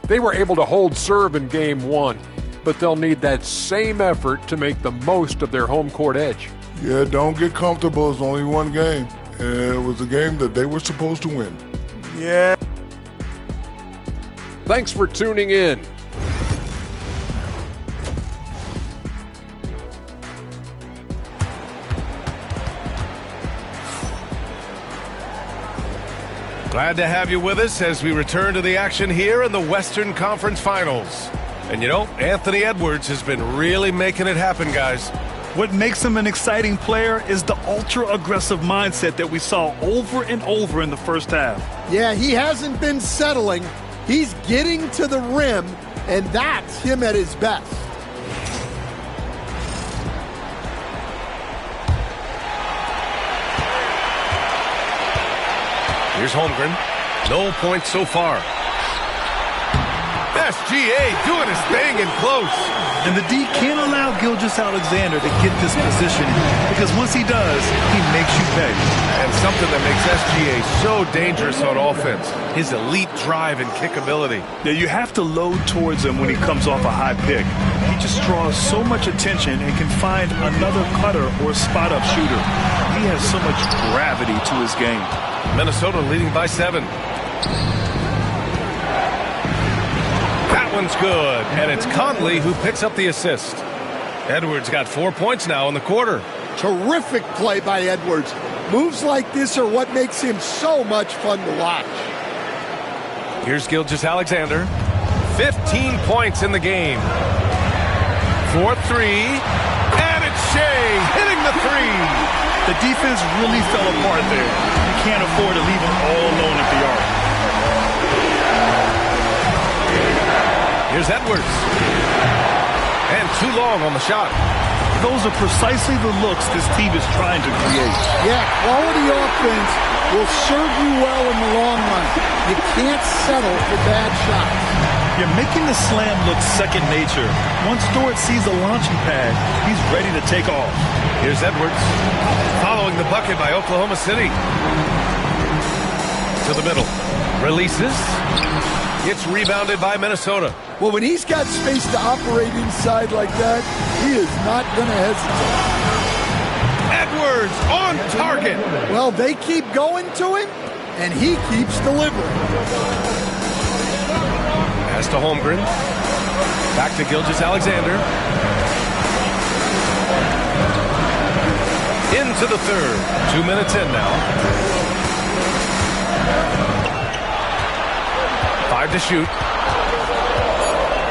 They were able to hold serve in Game 1, but they'll need that same effort to make the most of their home court edge. Yeah, don't get comfortable. It's only one game. And it was a game that they were supposed to win. Yeah. Thanks for tuning in. Glad to have you with us as we return to the action here in the Western Conference Finals. And you know, Anthony Edwards has been really making it happen, guys. What makes him an exciting player is the ultra-aggressive mindset that we saw over and over in the first half. Yeah, he hasn't been settling. He's getting to the rim, and that's him at his best. Here's Holmgren. No points so far. SGA doing his thing in close. And the D can't allow Gilgeous-Alexander to get this position because once he does, he makes you pay. And something that makes SGA so dangerous on offense, his elite drive and kick ability. Yeah, you have to load towards him when he comes off a high pick. He just draws so much attention and can find another cutter or spot-up shooter. He has so much gravity to his game. Minnesota leading by 7. That one's good, and it's Conley who picks up the assist. Edwards got 4 points now in the quarter. Terrific play by Edwards. Moves like this are what makes him so much fun to watch. Here's Gilgeous-Alexander. 15 points in the game. 4-3, and it's Shea hitting the 3. The defense really fell apart there. You can't afford to leave him all alone at the arc. Here's Edwards. And too long on the shot. those are precisely the looks this team is trying to create. Yeah, quality offense will serve you well in the long run. You can't settle for bad shots. You're making the slam look second nature. Once Dort sees the launching pad, he's ready to take off. Here's Edwards, following the bucket by Oklahoma City. To the middle. Releases. It's rebounded by Minnesota. Well, when he's got space to operate inside like that, he is not going to hesitate. Edwards on target. Well, they keep going to him, and he keeps delivering. Pass to Holmgren. Back to Gilgeous-Alexander. Into the third. 2 minutes in now. 5 to shoot.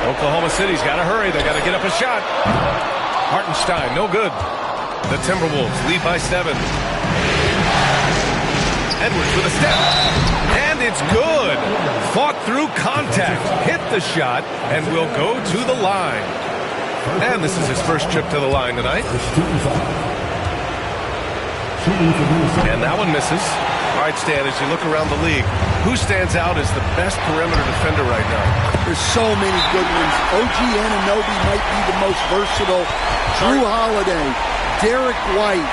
Oklahoma City's got to hurry. They got to get up a shot. Hartenstein, no good. The Timberwolves lead by 7. Edwards with a step. And it's good. Fought through contact. Hit the shot and will go to the line. And this is his first trip to the line tonight. And that one misses. All right, Stan, as you look around the league, who stands out as the best perimeter defender right now? There's so many good ones. OG Anunoby might be the most versatile. Drew Holiday, Derek White,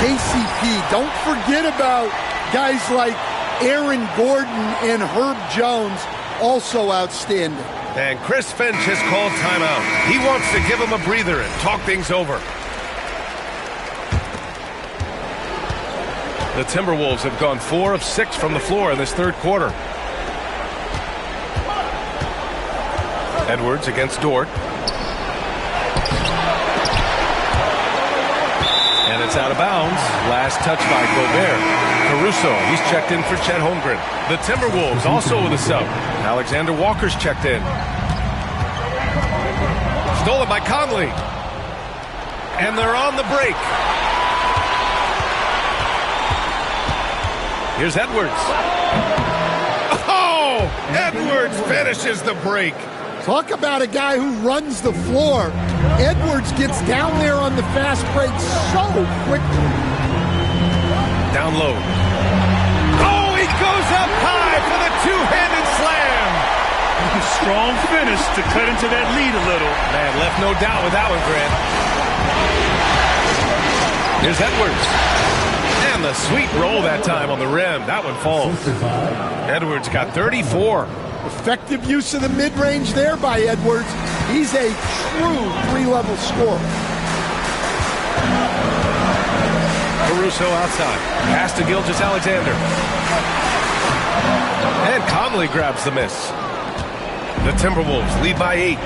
KCP. Don't forget about guys like Aaron Gordon and Herb Jones, also outstanding. And Chris Finch has called timeout. He wants to give him a breather and talk things over. The Timberwolves have gone 4 of 6 from the floor in this third quarter. Edwards against Dort. And it's out of bounds. Last touch by Gobert. Caruso, he's checked in for Chet Holmgren. The Timberwolves also with a sub. Alexander Walker's checked in. Stolen by Conley. And they're on the break. Here's Edwards. Oh! Edwards finishes the break. Talk about a guy who runs the floor. Edwards gets down there on the fast break so quickly. Down low. Oh, he goes up high for the two-handed slam. Strong finish to cut into that lead a little. Man, left no doubt with that one, Grant. Here's Edwards. And the sweet roll that time on the rim. That one falls. Edwards got 34. Effective use of the mid-range there by Edwards. He's a true three-level scorer. Caruso outside. Pass to Gilgeous-Alexander. And Conley grabs the miss. The Timberwolves lead by 8.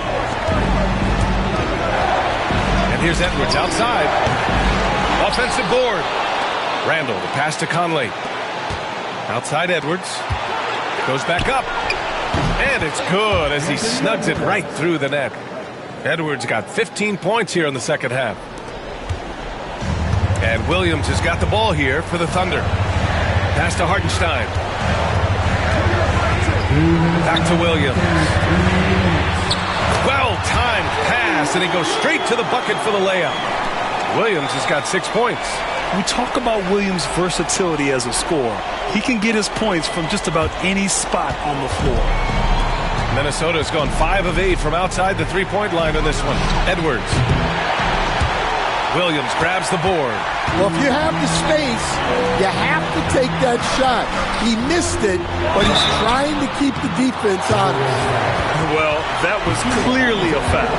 And here's Edwards outside. Offensive board. Randall, the pass to Conley. Outside Edwards. Goes back up. And it's good as he snugs it right through the net. Edwards got 15 points here in the second half. And Williams has got the ball here for the Thunder. Pass to Hartenstein. Back to Williams. Well-timed pass, and he goes straight to the bucket for the layup. Williams has got 6 points. We talk about Williams' versatility as a scorer. He can get his points from just about any spot on the floor. Minnesota's gone 5 of 8 from outside the three-point line on this one. Edwards. Williams grabs the board. Well, if you have the space, you have to take that shot. He missed it, but he's trying to keep the defense honest. Well, that was clearly a foul.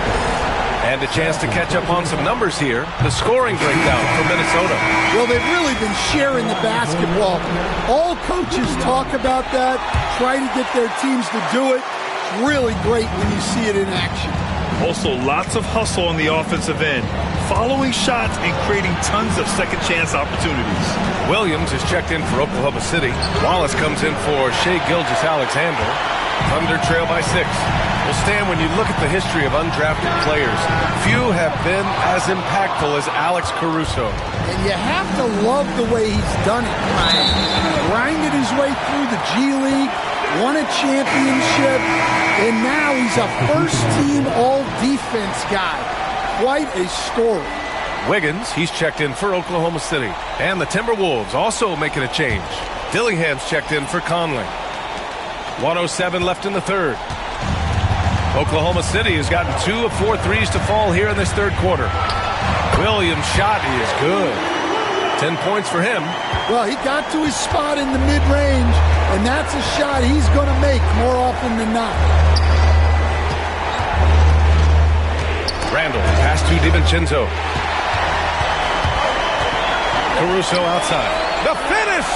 And a chance to catch up on some numbers here. The scoring breakdown for Minnesota. Well, they've really been sharing the basketball. All coaches talk about that, try to get their teams to do it. It's really great when you see it in action. Also, lots of hustle on the offensive end, following shots and creating tons of second chance opportunities. Williams is checked in for Oklahoma City. Wallace comes in for Shai Gilgeous-Alexander. Thunder trail by 6. Well, Stan, when you look at the history of undrafted players, few have been as impactful as Alex Caruso. And you have to love the way he's done it, Ryan. Grinded his way through the G League, won a championship, and now he's a first-team all-defense guy. Quite a story. Wiggins, he's checked in for Oklahoma City. And the Timberwolves also making a change. Dillingham's checked in for Conley. 1:07 left in the third. Oklahoma City has gotten 2 of 4 threes to fall here in this third quarter. Williams' shot is good. 10 points for him. Well, he got to his spot in the mid-range, and that's a shot he's going to make more often than not. Randall, pass to DiVincenzo. Caruso outside. The finish!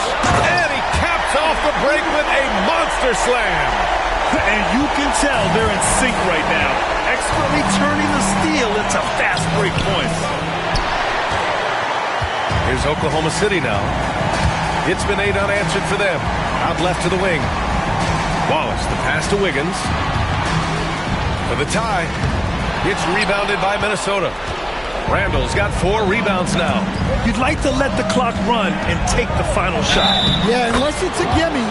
And he caps off the break with a monster slam. And you can tell they're in sync right now, expertly turning the steal into fast break points. Here's Oklahoma City now. It's been 8 unanswered for them. Out left to the wing. Wallace, the pass to Wiggins. For the tie. It's rebounded by Minnesota. Randall's got 4 rebounds now. You'd like to let the clock run and take the final shot. Yeah, unless it's a gimme,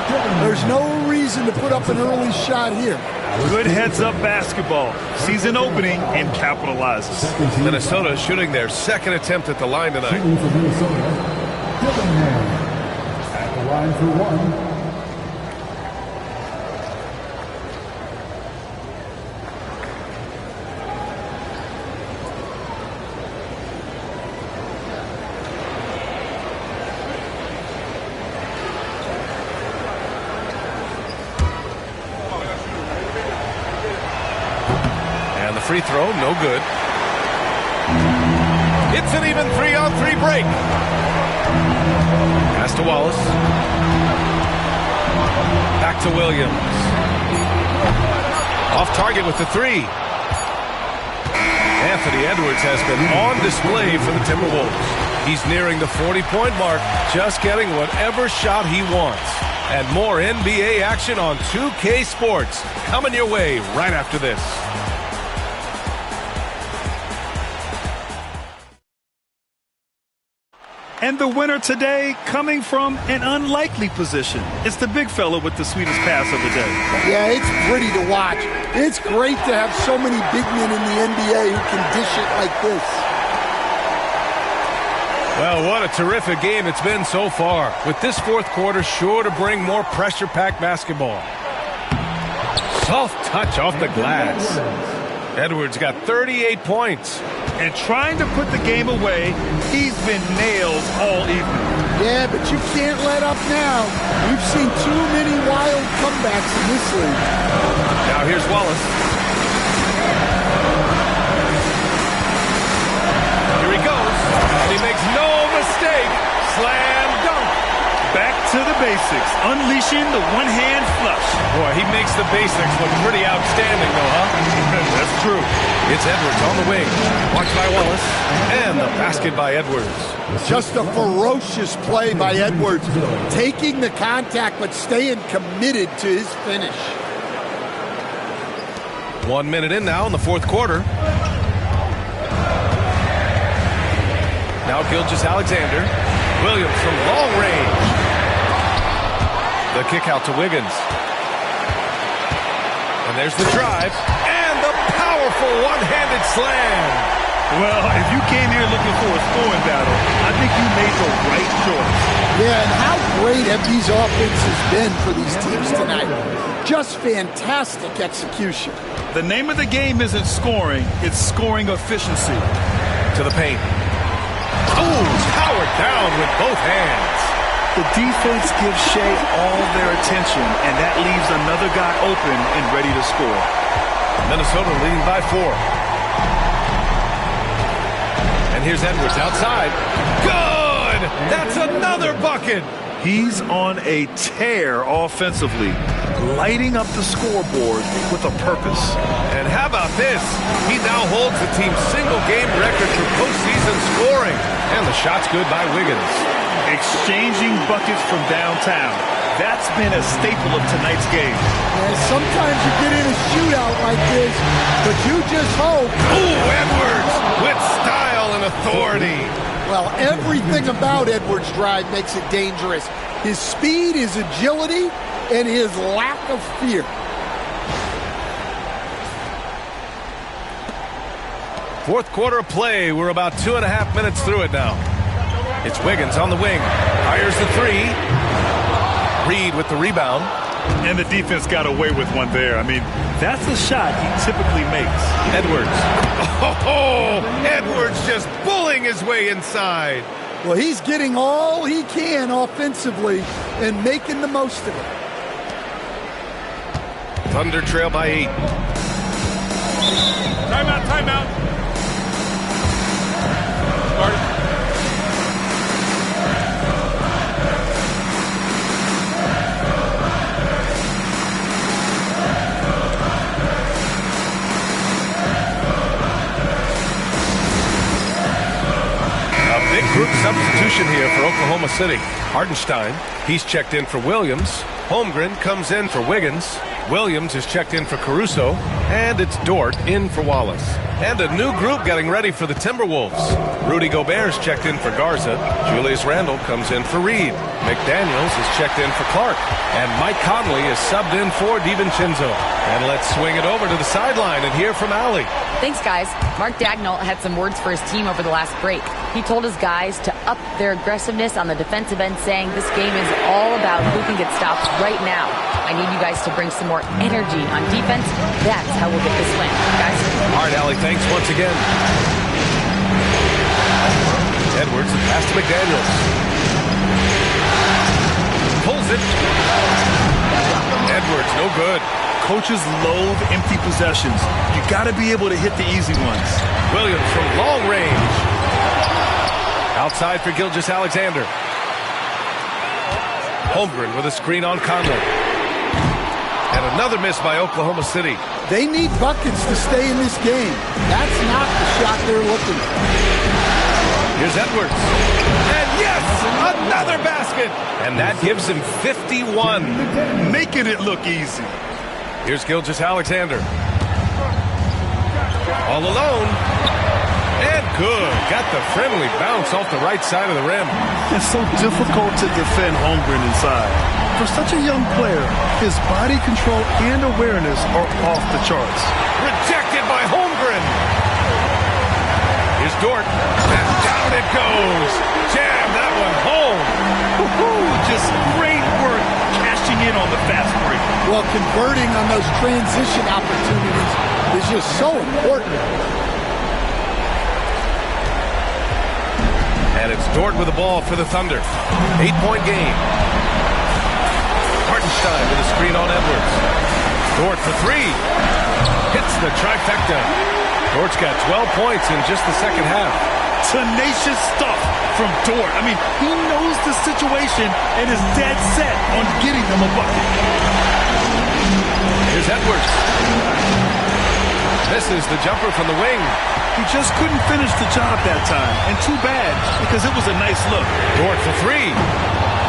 there's no reason to put up an early shot here. Good heads-up basketball. Sees an opening and capitalizes. Minnesota shooting their second attempt at the line tonight. Shooting for Minnesota, Dillingham at the line for 1. Free throw, no good. It's an even 3-on-3 break. Pass to Wallace. Back to Williams. Off target with the 3. Anthony Edwards has been on display for the Timberwolves. He's nearing the 40-point mark, just getting whatever shot he wants. And more NBA action on 2K Sports coming your way right after this. And the winner today coming from an unlikely position. It's the big fella with the sweetest pass of the day. Yeah, it's pretty to watch. It's great to have so many big men in the NBA who can dish it like this. Well, what a terrific game it's been so far. With this fourth quarter sure to bring more pressure-packed basketball. Soft touch off the glass. Edwards got 38 points. And trying to put the game away, he's been nailed all evening. Yeah, but you can't let up now. We've seen too many wild comebacks in this league. Now here's Wallace. Here he goes. And he makes no mistake. Slam dunk. Back to the basics. Unleashing the one-hand flush. Boy, he makes the basics look pretty outstanding, though, huh? That's true. It's Edwards on the wing. Watched by Wallace. And the basket by Edwards. Just a ferocious play by Edwards. Taking the contact, but staying committed to his finish. 1 minute in now in the fourth quarter. Now Gilgeous-Alexander. Williams from long range. The kick out to Wiggins. And there's the drive. And the powerful one-handed slam. Well, if you came here looking for a scoring battle, I think you made the right choice. Yeah, and how great have these offenses been for these teams tonight? Just fantastic execution. The name of the game isn't scoring, it's scoring efficiency. To the paint. Oh, powered down with both hands. The defense gives Shea all their attention, and that leaves another guy open and ready to score. Minnesota leading by 4. And here's Edwards outside. Good! That's another bucket! He's on a tear offensively, lighting up the scoreboard with a purpose. And how about this? He now holds the team's single-game record for postseason scoring. And the shot's good by Wiggins. Exchanging buckets from downtown. That's been a staple of tonight's game. And sometimes you get in a shootout like this, but you just hope. Ooh, Edwards with style and authority. Well, everything about Edwards' drive makes it dangerous. His speed, his agility, and his lack of fear. Fourth quarter of play. We're about 2.5 minutes through it now. It's Wiggins on the wing. Fires the three. Reed with the rebound. And the defense got away with one there. I mean, that's a shot he typically makes. Edwards. Oh, Edwards just bullying his way inside. Well, he's getting all he can offensively and making the most of it. Thunder trail by 8. Timeout. Big group substitution here for Oklahoma City. Hartenstein, he's checked in for Williams. Holmgren comes in for Wiggins. Williams is checked in for Caruso. And it's Dort in for Wallace. And a new group getting ready for the Timberwolves. Rudy Gobert is checked in for Garza. Julius Randle comes in for Reed. McDaniels is checked in for Clark. And Mike Conley is subbed in for DiVincenzo. And let's swing it over to the sideline and hear from Allie. Thanks, guys. Mark Dagnall had some words for his team over the last break. He told his guys to up their aggressiveness on the defensive end, saying this game is all about who can get stops right now. I need you guys to bring some more energy on defense. That's how we'll get this win, guys. All right, Allie, thanks once again. Edwards, the pass to McDaniels. Pulls it. Edwards, no good. Coaches loathe empty possessions. You got to be able to hit the easy ones. Williams from long range. Outside for Gilgeous-Alexander. Holmgren with a screen on Conley. And another miss by Oklahoma City. They need buckets to stay in this game. That's not the shot they're looking for. Here's Edwards. And yes, another basket. And that gives him 51. Making it look easy. Here's Gilgeous-Alexander. All alone. And good. Got the friendly bounce off the right side of the rim. It's so difficult to defend Holmgren inside. For such a young player, his body control and awareness are off the charts. Rejected by Holmgren. Here's Dort. And down it goes. Jam that one home. Just great work cashing in on the fast break. Well, converting on those transition opportunities is just so important. And it's Dort with the ball for the Thunder. 8-point game. Hartenstein with a screen on Edwards. Dort for three. Hits the trifecta. Dort's got 12 points in just the second half. Tenacious stuff from Dort. I mean, he knows the situation and is dead set on getting them a bucket. Here's Edwards. Misses the jumper from the wing. He just couldn't finish the job that time. And too bad, because it was a nice look. Dort for three.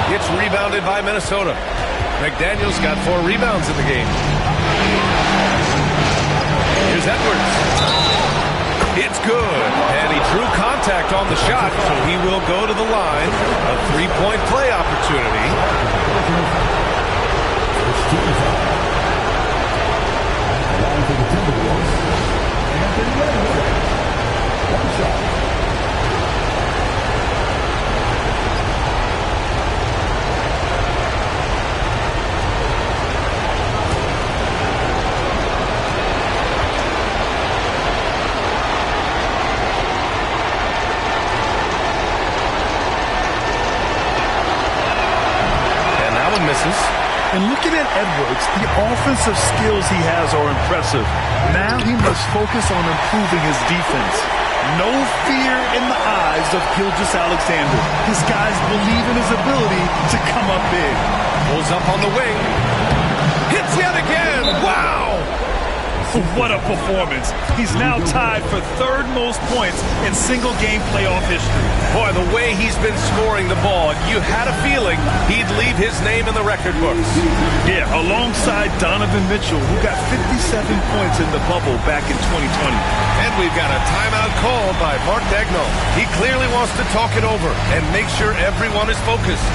It's rebounded by Minnesota. McDaniels got 4 rebounds in the game. Here's Edwards. It's good. And he drew contact on the shot, so he will go to the line. A 3-point play opportunity. Line for the Timberwolves. Anthony Edwards. One shot. And that one misses. And looking at Edwards, the offensive skills he has are impressive. Now he must focus on improving his defense. No fear in the eyes of Gilgeous-Alexander. His guys believe in his ability to come up big. Pulls up on the wing. Hits yet again. Wow! What a performance. He's now tied for third most points in single-game playoff history. Boy, the way he's been scoring the ball, you had a feeling he'd leave his name in the record books. Yeah, alongside Donovan Mitchell, who got 57 points in the bubble back in 2020. And we've got a timeout called by Mark Dagnall. He clearly wants to talk it over and make sure everyone is focused.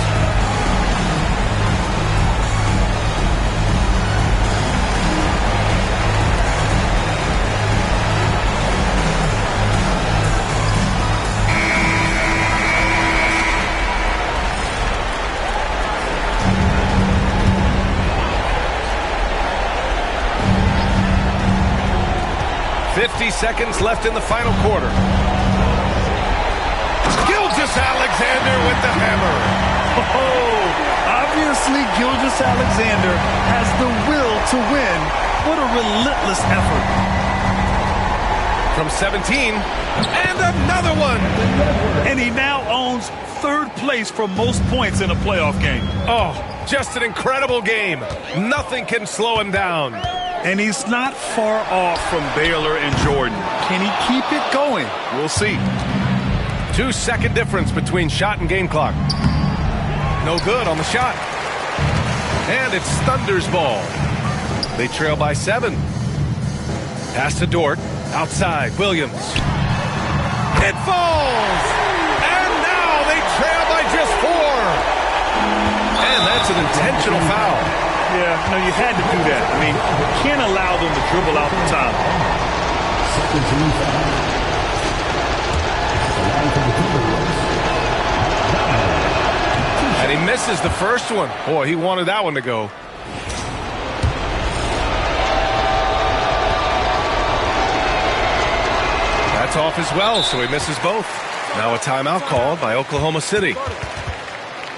60 seconds left in the final quarter. Gilgeous-Alexander with the hammer. Oh, obviously Gilgeous-Alexander has the will to win. What a relentless effort. From 17, and another one. And he now owns third place for most points in a playoff game. Oh, just an incredible game. Nothing can slow him down. And he's not far off from Baylor and Jordan. Can he keep it going? We'll see. 2-second difference between shot and game clock. No good on the shot. And it's Thunder's ball. They trail by 7. Pass to Dort. Outside, Williams. It falls! And now they trail by just 4. And that's an intentional foul. Yeah, no, you had to do that. I mean, you can't allow them to dribble out the top. And he misses the first one. Boy, he wanted that one to go. That's off as well, so he misses both. Now a timeout called by Oklahoma City.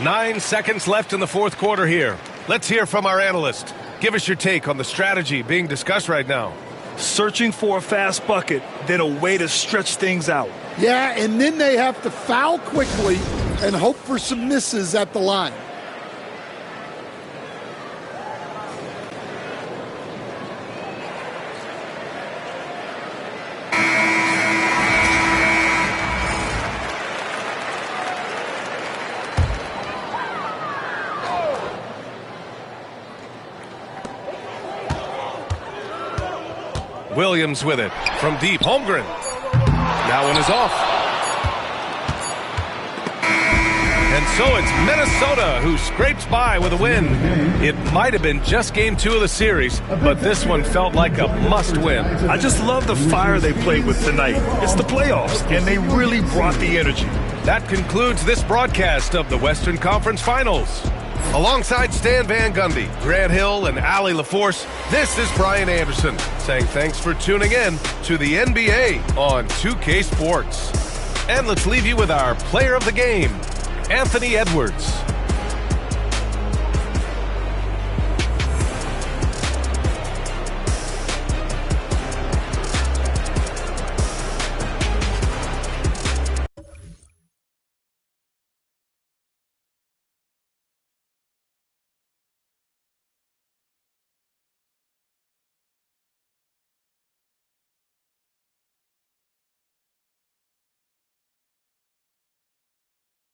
9 seconds left in the fourth quarter here. Let's hear from our analyst. Give us your take on the strategy being discussed right now. Searching for a fast bucket, then a way to stretch things out. Yeah, and then they have to foul quickly and hope for some misses at the line. Williams with it from deep. Holmgren. That one is off. And so it's Minnesota who scrapes by with a win. It might have been just game 2 of the series, but this one felt like a must-win. I just love the fire they played with tonight. It's the playoffs, and they really brought the energy. That concludes this broadcast of the Western Conference Finals. Alongside Stan Van Gundy, Grant Hill, and Allie LaForce, this is Brian Anderson saying thanks for tuning in to the NBA on 2K Sports. And let's leave you with our player of the game, Anthony Edwards.